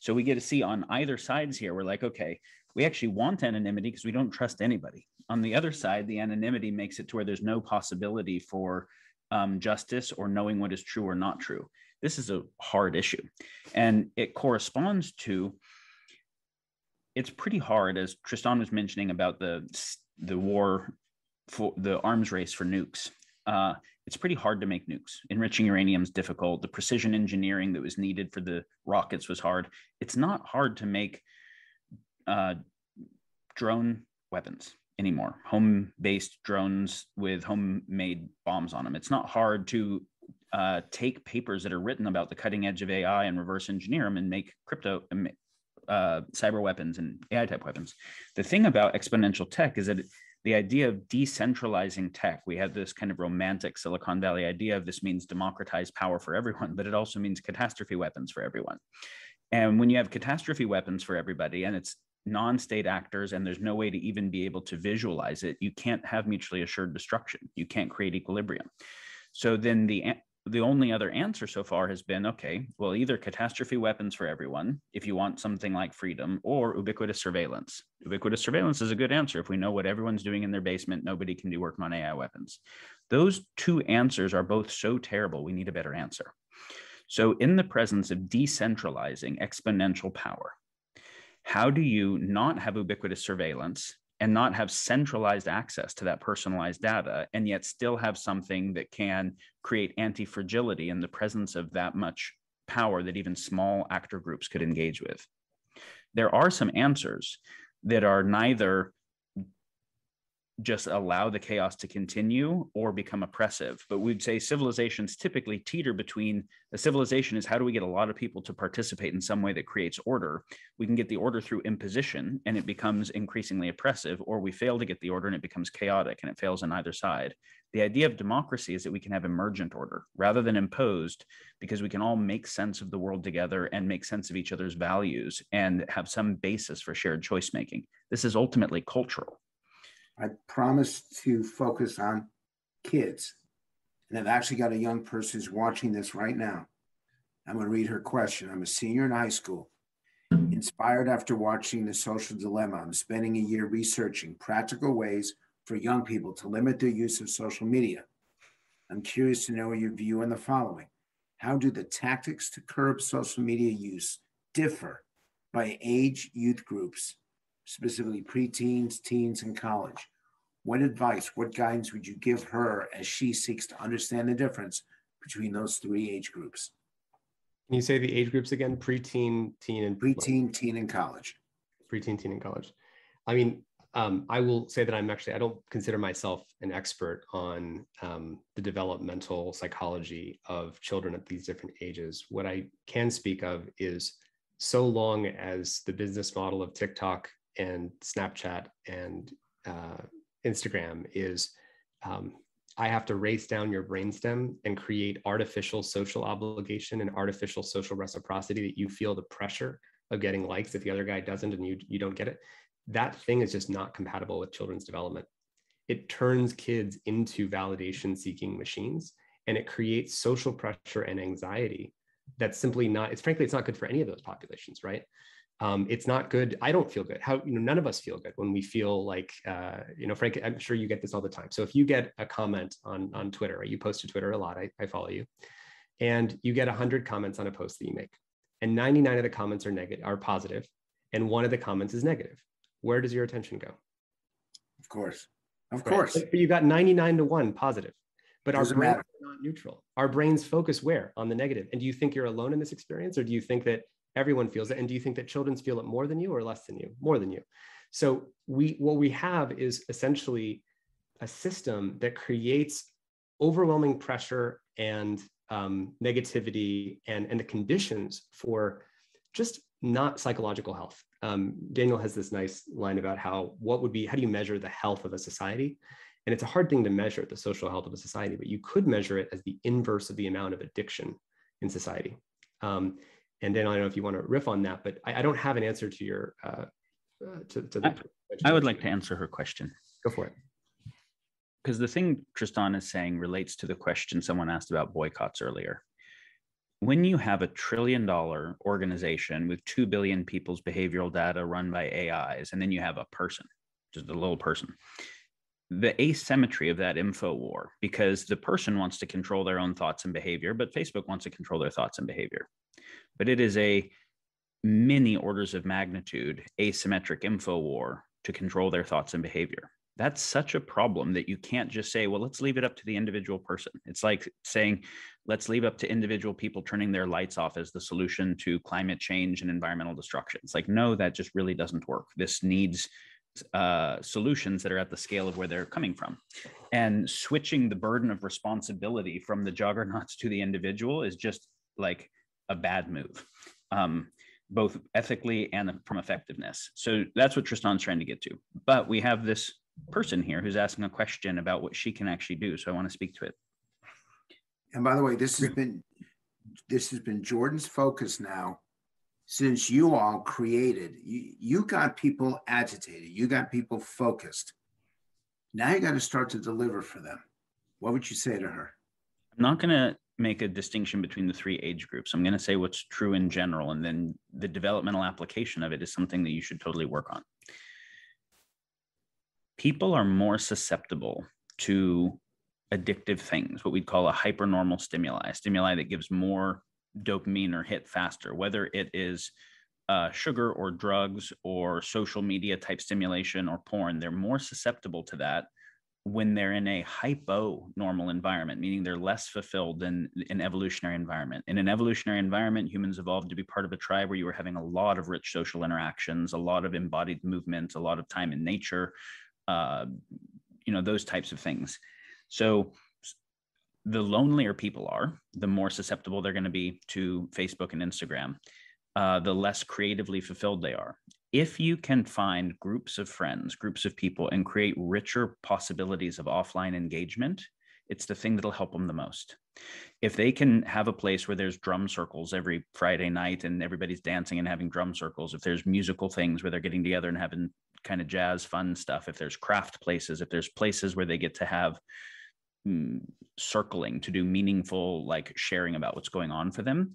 So we get to see on either sides here, we're like, okay, we actually want anonymity because we don't trust anybody. On the other side, the anonymity makes it to where there's no possibility for justice or knowing what is true or not true. This is a hard issue. And it corresponds to, it's pretty hard, as Tristan was mentioning about the war, for the arms race for nukes. It's pretty hard to make nukes. Enriching uranium is difficult. The precision engineering that was needed for the rockets was hard. It's not hard to make drone weapons anymore, home-based drones with homemade bombs on them. It's not hard to take papers that are written about the cutting edge of AI and reverse engineer them and make cyber weapons and AI type weapons. The thing about exponential tech is that the idea of decentralizing tech, we have this kind of romantic Silicon Valley idea of this means democratized power for everyone, but it also means catastrophe weapons for everyone. And when you have catastrophe weapons for everybody and it's non-state actors and there's no way to even be able to visualize it, you can't have mutually assured destruction. You can't create equilibrium. So then the only other answer so far has been, okay, well, either catastrophe weapons for everyone, if you want something like freedom, or ubiquitous surveillance. Ubiquitous surveillance is a good answer. If we know what everyone's doing in their basement, nobody can do work on AI weapons. Those two answers are both so terrible, we need a better answer. So in the presence of decentralizing exponential power, how do you not have ubiquitous surveillance and not have centralized access to that personalized data, and yet still have something that can create anti-fragility in the presence of that much power that even small actor groups could engage with? There are some answers that are neither just allow the chaos to continue or become oppressive. But we'd say civilizations typically teeter between, a civilization is how do we get a lot of people to participate in some way that creates order? We can get the order through imposition and it becomes increasingly oppressive, or we fail to get the order and it becomes chaotic and it fails on either side. The idea of democracy is that we can have emergent order rather than imposed, because we can all make sense of the world together and make sense of each other's values and have some basis for shared choice making. This is ultimately cultural. I promised to focus on kids. And I've actually got a young person who's watching this right now. I'm going to read her question. I'm a senior in high school. Inspired after watching The Social Dilemma, I'm spending a year researching practical ways for young people to limit their use of social media. I'm curious to know your view on the following. How do the tactics to curb social media use differ by age youth groups, specifically preteens, teens, and college? What advice, what guidance would you give her as she seeks to understand the difference between those three age groups? Can you say the age groups again? Preteen, teen, and Preteen, teen, and college. Preteen, teen, and college. I mean, I will say that I don't consider myself an expert on the developmental psychology of children at these different ages. What I can speak of is, so long as the business model of TikTok and Snapchat and Instagram is, I have to race down your brainstem and create artificial social obligation and artificial social reciprocity that you feel the pressure of getting likes if the other guy doesn't and you don't get it. That thing is just not compatible with children's development. It turns kids into validation seeking machines, and it creates social pressure and anxiety that's simply not, it's not good for any of those populations, right? It's not good. I don't feel good. None of us feel good when we feel like, Frank, I'm sure you get this all the time. So if you get a comment on Twitter, right? You post to Twitter a lot, I follow you, and you get 100 comments on a post that you make, and 99 of the comments are positive, and one of the comments is negative. Where does your attention go? Of course. Right? But you got 99 to 1 positive, but our brains are not neutral. Our brains focus where? On the negative. And do you think you're alone in this experience, or do you think that everyone feels it? And do you think that children feel it more than you or less than you? More than you. So what we have is essentially a system that creates overwhelming pressure and negativity and the conditions for just not psychological health. Daniel has this nice line about how do you measure the health of a society? And it's a hard thing to measure, the social health of a society, but you could measure it as the inverse of the amount of addiction in society. And Daniel, I don't know if you want to riff on that, but I don't have an answer to your, I would like to answer her question. Go for it. Because the thing Tristan is saying relates to the question someone asked about boycotts earlier. When you have $1 trillion organization with 2 billion people's behavioral data run by AIs, and then you have a person, just a little person, the asymmetry of that info war, because the person wants to control their own thoughts and behavior, but Facebook wants to control their thoughts and behavior. But it is a many orders of magnitude asymmetric info war to control their thoughts and behavior. That's such a problem that you can't just say, well, let's leave it up to the individual person. It's like saying, let's leave up to individual people turning their lights off as the solution to climate change and environmental destruction. It's like, no, that just really doesn't work. This needs solutions that are at the scale of where they're coming from. And switching the burden of responsibility from the juggernauts to the individual is just like a bad move, both ethically and from effectiveness. So that's what Tristan's trying to get to. But we have this person here who's asking a question about what she can actually do. So I want to speak to it. And by the way, this has been Jordan's focus now since you all created. You got people agitated. You got people focused. Now you got to start to deliver for them. What would you say to her? I'm not going to make a distinction between the three age groups. I'm going to say what's true in general, and then the developmental application of it is something that you should totally work on. People are more susceptible to addictive things, what we'd call a hypernormal stimuli that gives more dopamine or hit faster, whether it is sugar or drugs or social media type stimulation or porn. They're more susceptible to that when they're in a hypo-normal environment, meaning they're less fulfilled than an evolutionary environment. In an evolutionary environment, humans evolved to be part of a tribe where you were having a lot of rich social interactions, a lot of embodied movement, a lot of time in nature, those types of things. So the lonelier people are, the more susceptible they're going to be to Facebook and Instagram, the less creatively fulfilled they are. If you can find groups of friends, groups of people, and create richer possibilities of offline engagement, it's the thing that'll help them the most. If they can have a place where there's drum circles every Friday night and everybody's dancing and having drum circles, if there's musical things where they're getting together and having kind of jazz fun stuff, if there's craft places, if there's places where they get to have circling to do meaningful like sharing about what's going on for them,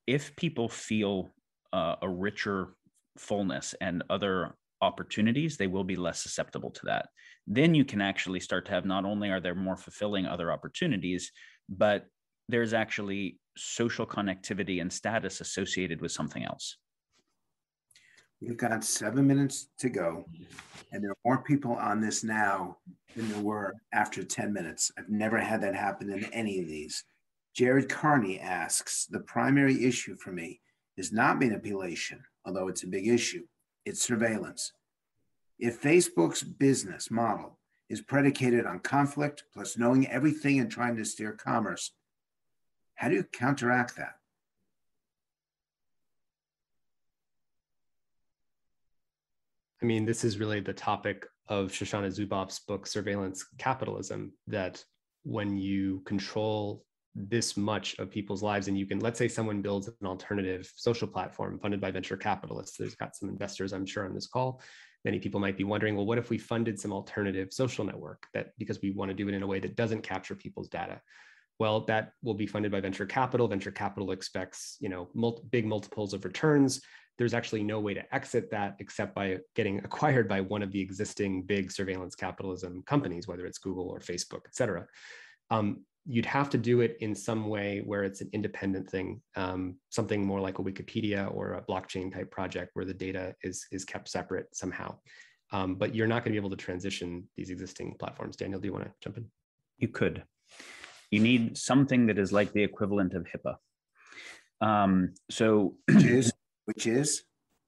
if people feel a richer fullness and other opportunities, they will be less susceptible to that. Then you can actually start to have, not only are there more fulfilling other opportunities, but there's actually social connectivity and status associated with something else. We've got 7 minutes to go, and there are more people on this now than there were after 10 minutes. I've never had that happen in any of these. Jared Carney asks, the primary issue for me is not manipulation, although it's a big issue. It's surveillance. If Facebook's business model is predicated on conflict plus knowing everything and trying to steer commerce, how do you counteract that? I mean, this is really the topic of Shoshana Zuboff's book, Surveillance Capitalism, that when you control this much of people's lives, and you can, let's say someone builds an alternative social platform funded by venture capitalists. There's got some investors, I'm sure, on this call. Many people might be wondering, well, what if we funded some alternative social network that, because we want to do it in a way that doesn't capture people's data? Well, that will be funded by venture capital. Venture capital expects, big multiples of returns. There's actually no way to exit that except by getting acquired by one of the existing big surveillance capitalism companies, whether it's Google or Facebook, et cetera. You'd have to do it in some way where it's an independent thing, something more like a Wikipedia or a blockchain type project where the data is kept separate somehow. But you're not going to be able to transition these existing platforms. Daniel, do you want to jump in? You could. You need something that is like the equivalent of HIPAA. Which is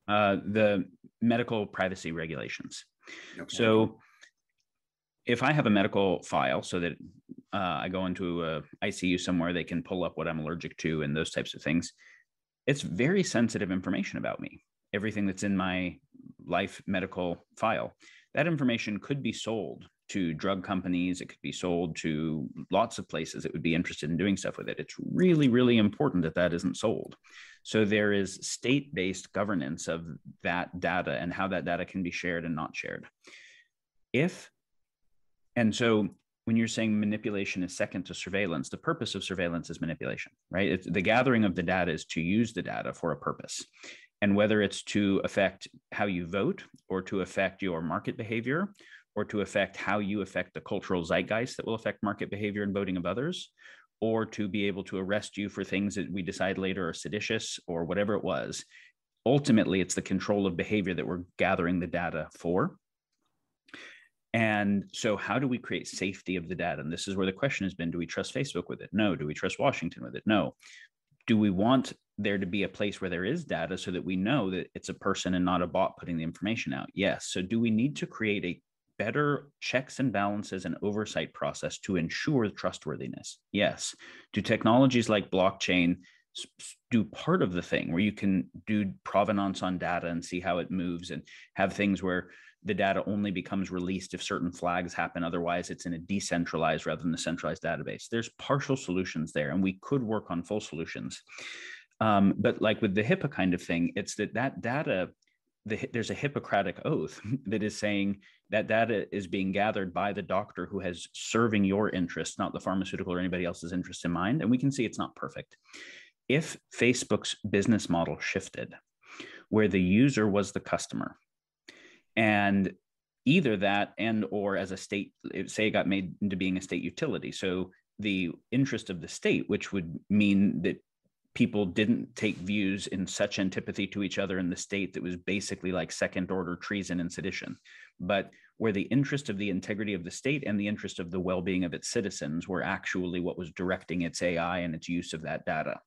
the medical privacy regulations. Okay. So if I have a medical file so that I go into a ICU somewhere, they can pull up what I'm allergic to and those types of things. It's very sensitive information about me. Everything that's in my life medical file, that information could be sold to drug companies. It could be sold to lots of places that would be interested in doing stuff with it. It's really, really important that that isn't sold. So there is state-based governance of that data and how that data can be shared and not shared. And so when you're saying manipulation is second to surveillance, the purpose of surveillance is manipulation, right? The gathering of the data is to use the data for a purpose. And whether it's to affect how you vote or to affect your market behavior or to affect how you affect the cultural zeitgeist that will affect market behavior and voting of others, or to be able to arrest you for things that we decide later are seditious or whatever it was, ultimately it's the control of behavior that we're gathering the data for. And so how do we create safety of the data? And this is where the question has been, do we trust Facebook with it? No. Do we trust Washington with it? No. Do we want there to be a place where there is data so that we know that it's a person and not a bot putting the information out? Yes. So do we need to create a better checks and balances and oversight process to ensure trustworthiness? Yes. Do technologies like blockchain do part of the thing where you can do provenance on data and see how it moves and have things where the data only becomes released if certain flags happen. Otherwise, it's in a decentralized rather than a centralized database. There's partial solutions there, and we could work on full solutions. But like with the HIPAA kind of thing, it's that data, there's a Hippocratic oath that is saying that data is being gathered by the doctor who has serving your interest, not the pharmaceutical or anybody else's interest in mind. And we can see it's not perfect. If Facebook's business model shifted where the user was the customer, and either that and or as a state, say it got made into being a state utility. So the interest of the state, which would mean that people didn't take views in such antipathy to each other in the state that was basically like second order treason and sedition, but where the interest of the integrity of the state and the interest of the well-being of its citizens were actually what was directing its AI and its use of that data,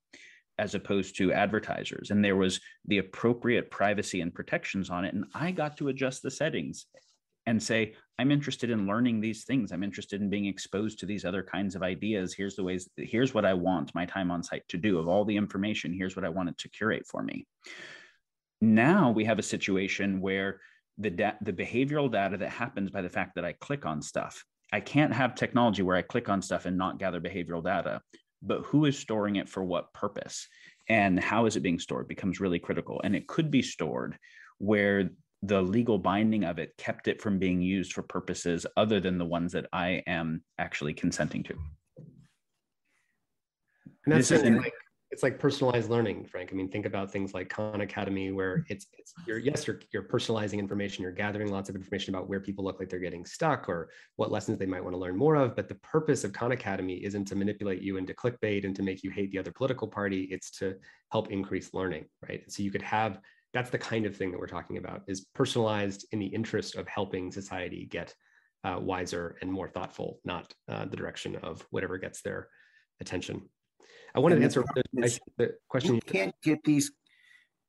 as opposed to advertisers. And there was the appropriate privacy and protections on it. And I got to adjust the settings and say, I'm interested in learning these things. I'm interested in being exposed to these other kinds of ideas. Here's the ways, here's what I want my time on site to do. Of all the information, here's what I want it to curate for me. Now we have a situation where the behavioral data that happens by the fact that I click on stuff, I can't have technology where I click on stuff and not gather behavioral data. But who is storing it for what purpose and how is it being stored becomes really critical. And it could be stored where the legal binding of it kept it from being used for purposes other than the ones that I am actually consenting to. And that's It's like personalized learning, Frank. I mean, think about things like Khan Academy, where you're personalizing information, you're gathering lots of information about where people look like they're getting stuck or what lessons they might want to learn more of. But the purpose of Khan Academy isn't to manipulate you into clickbait and to make you hate the other political party. It's to help increase learning, right? So you could have, that's the kind of thing that we're talking about, is personalized in the interest of helping society get wiser and more thoughtful, not the direction of whatever gets their attention. I wanted to answer the question. You can't get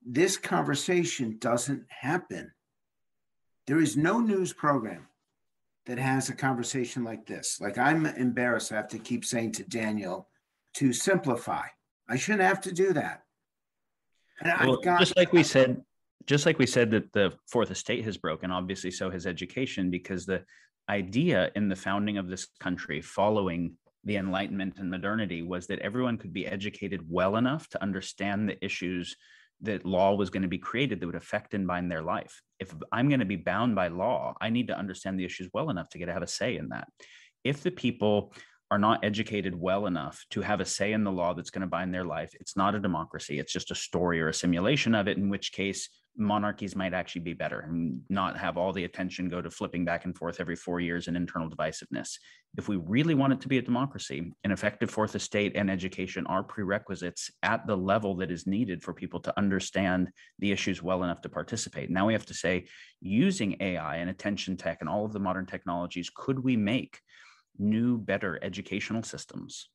this conversation doesn't happen. There is no news program that has a conversation like this. Like, I'm embarrassed. I have to keep saying to Daniel to simplify. I shouldn't have to do that. And well, just like we said that the fourth estate has broken, obviously so has education, because the idea in the founding of this country following the Enlightenment and modernity was that everyone could be educated well enough to understand the issues that law was going to be created that would affect and bind their life. If I'm going to be bound by law, I need to understand the issues well enough to get to have a say in that. If the people are not educated well enough to have a say in the law that's going to bind their life, it's not a democracy. It's just a story or a simulation of it, in which case monarchies might actually be better and not have all the attention go to flipping back and forth every 4 years and internal divisiveness. If we really want it to be a democracy, an effective fourth estate and education are prerequisites at the level that is needed for people to understand the issues well enough to participate. Now we have to say, using AI and attention tech and all of the modern technologies, could we make new, better educational systems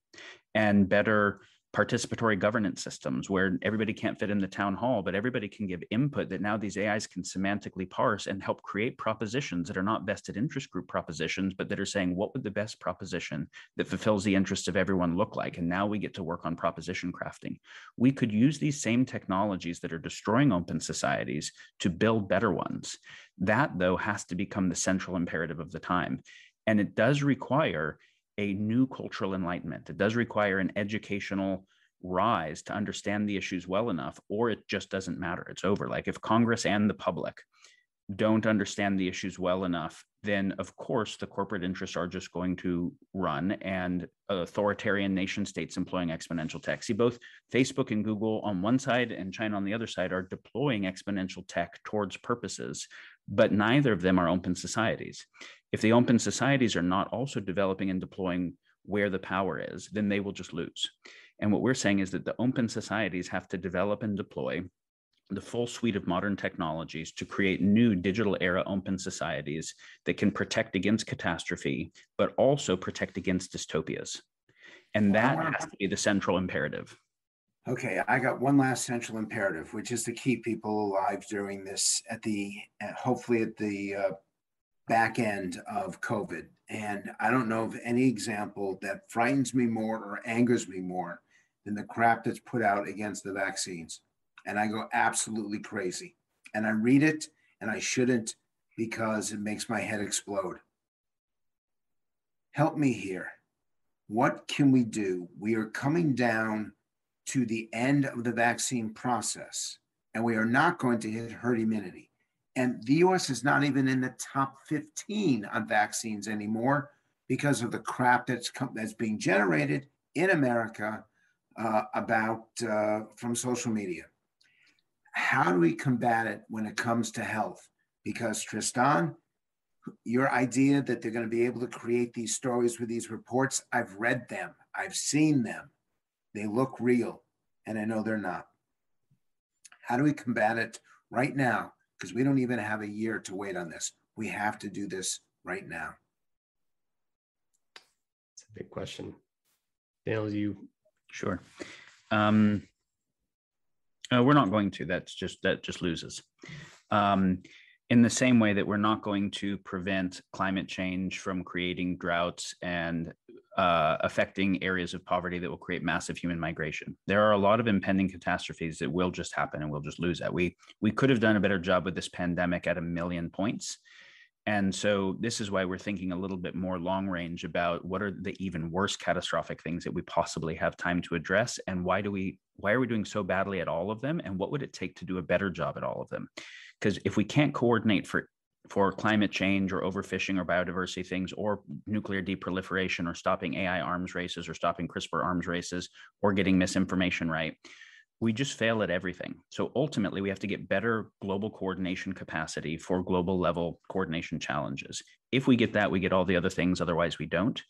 and better participatory governance systems where everybody can't fit in the town hall, but everybody can give input, that now these AIs can semantically parse and help create propositions that are not vested interest group propositions, but that are saying, what would the best proposition that fulfills the interests of everyone look like? And now we get to work on proposition crafting. We could use these same technologies that are destroying open societies to build better ones. That, though, has to become the central imperative of the time. And it does require a new cultural enlightenment. It does require an educational rise to understand the issues well enough, or it just doesn't matter. It's over. Like, if Congress and the public don't understand the issues well enough, then of course the corporate interests are just going to run, and authoritarian nation states employing exponential tech. See, both Facebook and Google on one side and China on the other side are deploying exponential tech towards purposes, but neither of them are open societies. If the open societies are not also developing and deploying where the power is, then they will just lose. And what we're saying is that the open societies have to develop and deploy the full suite of modern technologies to create new digital era open societies that can protect against catastrophe, but also protect against dystopias. And that has to be the central imperative. Okay, I got one last central imperative, which is to keep people alive during this, hopefully at the back end of COVID. And I don't know of any example that frightens me more or angers me more than the crap that's put out against the vaccines. And I go absolutely crazy. And I read it, and I shouldn't, because it makes my head explode. Help me here. What can we do? We are coming down to the end of the vaccine process, and we are not going to hit herd immunity. And the US is not even in the top 15 on vaccines anymore because of the crap that's being generated in America from social media. How do we combat it when it comes to health? Because Tristan, your idea that they're going to be able to create these stories with these reports, I've read them, I've seen them. They look real, and I know they're not. How do we combat it right now? Because we don't even have a year to wait on this. We have to do this right now. It's a big question. Daniel, you? Sure. We're not going to. That just loses. In the same way that we're not going to prevent climate change from creating droughts and affecting areas of poverty that will create massive human migration. There are a lot of impending catastrophes that will just happen, and we'll just lose that. We could have done a better job with this pandemic at a million points. And so this is why we're thinking a little bit more long range about what are the even worse catastrophic things that we possibly have time to address, and why are we doing so badly at all of them, and what would it take to do a better job at all of them? Because if we can't coordinate for for climate change or overfishing or biodiversity things or nuclear deproliferation or stopping AI arms races or stopping CRISPR arms races or getting misinformation right. We just fail at everything. So ultimately, we have to get better global coordination capacity for global level coordination challenges. If we get that, we get all the other things. Otherwise, we don't.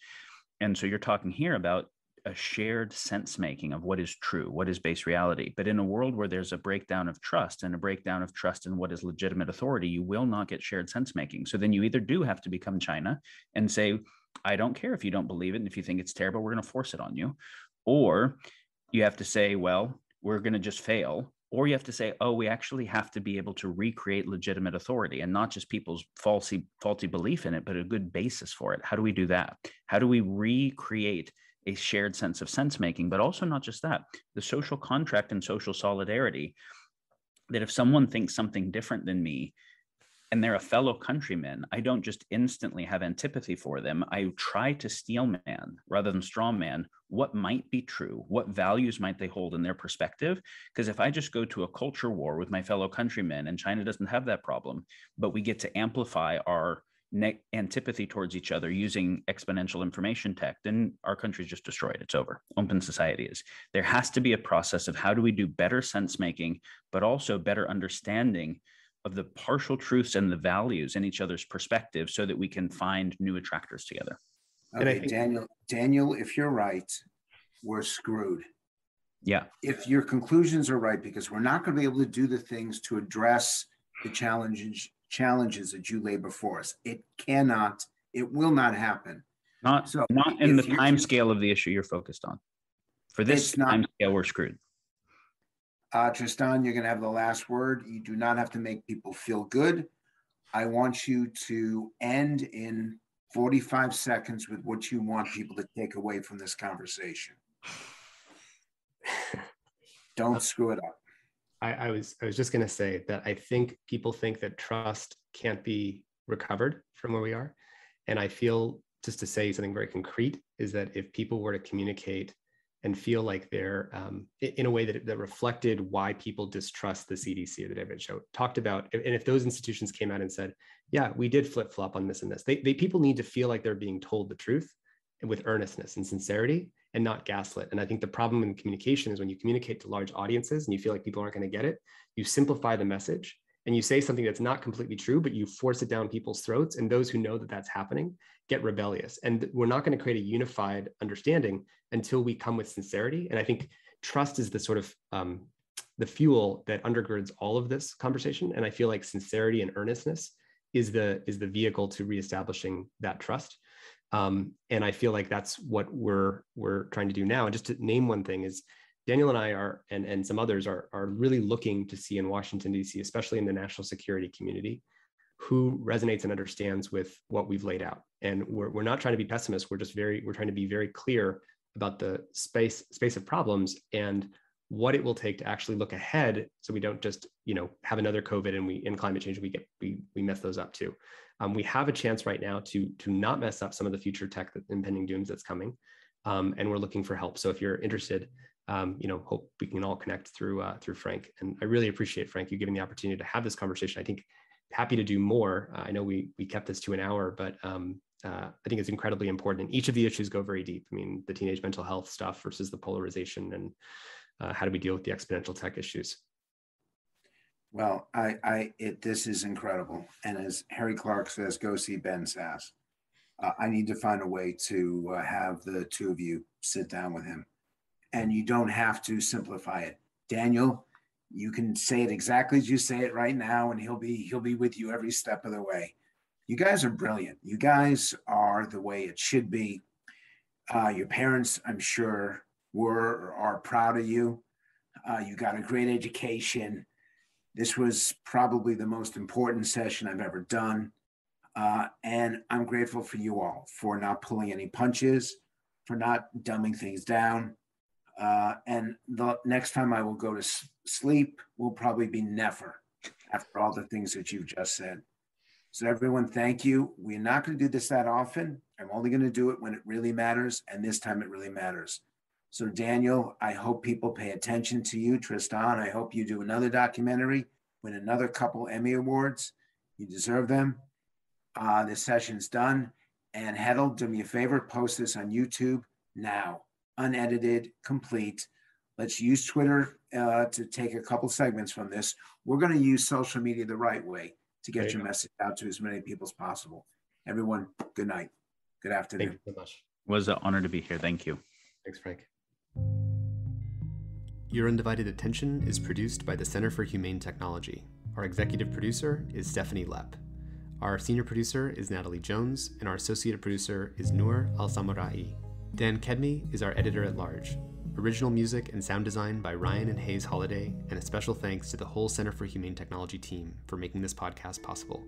And so you're talking here about a shared sense making of what is true, what is base reality. But in a world where there's a breakdown of trust and a breakdown of trust in what is legitimate authority, you will not get shared sense making. So then you either do have to become China and say, I don't care if you don't believe it. And if you think it's terrible, we're going to force it on you. Or you have to say, well, we're going to just fail. Or you have to say, oh, we actually have to be able to recreate legitimate authority and not just people's faulty belief in it, but a good basis for it. How do we do that? How do we recreate a shared sense of sense making, but also not just that, the social contract and social solidarity, that if someone thinks something different than me and they're a fellow countryman, I don't just instantly have antipathy for them. I try to steelman rather than strawman what might be true, what values might they hold in their perspective. Because if I just go to a culture war with my fellow countrymen, and China doesn't have that problem, but we get to amplify our antipathy towards each other using exponential information tech, then our country's just destroyed. It's over. Open society is. There has to be a process of how do we do better sense making, but also better understanding of the partial truths and the values in each other's perspective so that we can find new attractors together. Okay, Daniel, if you're right, we're screwed. Yeah. If your conclusions are right, because we're not going to be able to do the things to address the challenges that you lay before us. It will not happen. Not in the time scale of the issue you're focused on. For this time scale, we're screwed. Tristan, you're going to have the last word. You do not have to make people feel good. I want you to end in 45 seconds with what you want people to take away from this conversation. Don't screw it up. I was just going to say that I think people think that trust can't be recovered from where we are. And I feel, just to say something very concrete, is that if people were to communicate and feel like they're in a way that reflected why people distrust the CDC or the WHO, talked about, and if those institutions came out and said, yeah, we did flip-flop on this and this, people need to feel like they're being told the truth and with earnestness and sincerity and not gaslit. And I think the problem in communication is when you communicate to large audiences and you feel like people aren't going to get it, you simplify the message and you say something that's not completely true, but you force it down people's throats. And those who know that that's happening get rebellious. And we're not going to create a unified understanding until we come with sincerity. And I think trust is the sort of the fuel that undergirds all of this conversation. And I feel like sincerity and earnestness is the vehicle to reestablishing that trust. And I feel like that's what we're trying to do now. And just to name one thing is Daniel and I are, and some others are really looking to see in Washington, D.C., especially in the national security community, who resonates and understands with what we've laid out. And we're not trying to be pessimists. We're trying to be very clear about the space of problems and what it will take to actually look ahead, so we don't just have another COVID and in climate change we mess those up too. We have a chance right now to not mess up some of the future tech impending dooms that's coming, and we're looking for help. So if you're interested, hope we can all connect through Frank. And I really appreciate, Frank, you giving the opportunity to have this conversation. I think happy to do more. I know we kept this to an hour, but I think it's incredibly important. And each of the issues go very deep. I mean, the teenage mental health stuff versus the polarization, and how do we deal with the exponential tech issues? Well, this is incredible. And as Harry Clark says, go see Ben Sass. I need to find a way to have the two of you sit down with him. And you don't have to simplify it. Daniel, you can say it exactly as you say it right now, and he'll be with you every step of the way. You guys are brilliant. You guys are the way it should be. Your parents, I'm sure, are proud of you. You got a great education. This was probably the most important session I've ever done. And I'm grateful for you all for not pulling any punches, for not dumbing things down. And the next time I will go to sleep will probably be never, after all the things that you've just said. So everyone, thank you. We're not going to do this that often. I'm only going to do it when it really matters. And this time it really matters. So Daniel, I hope people pay attention to you. Tristan, I hope you do another documentary, win another couple Emmy Awards. You deserve them. This session's done. And Hedl, do me a favor, post this on YouTube now, unedited, complete. Let's use Twitter to take a couple segments from this. We're going to use social media the right way to get your message out to as many people as possible. Everyone, good night. Good afternoon. Thank you so much. It was an honor to be here. Thank you. Thanks, Frank. Your Undivided Attention is produced by the Center for Humane Technology. Our executive producer is Stephanie Lepp. Our senior producer is Natalie Jones, and our associate producer is Noor Al-Samurai. Dan Kedmi is our editor-at-large. Original music and sound design by Ryan and Hayes Holiday, and a special thanks to the whole Center for Humane Technology team for making this podcast possible.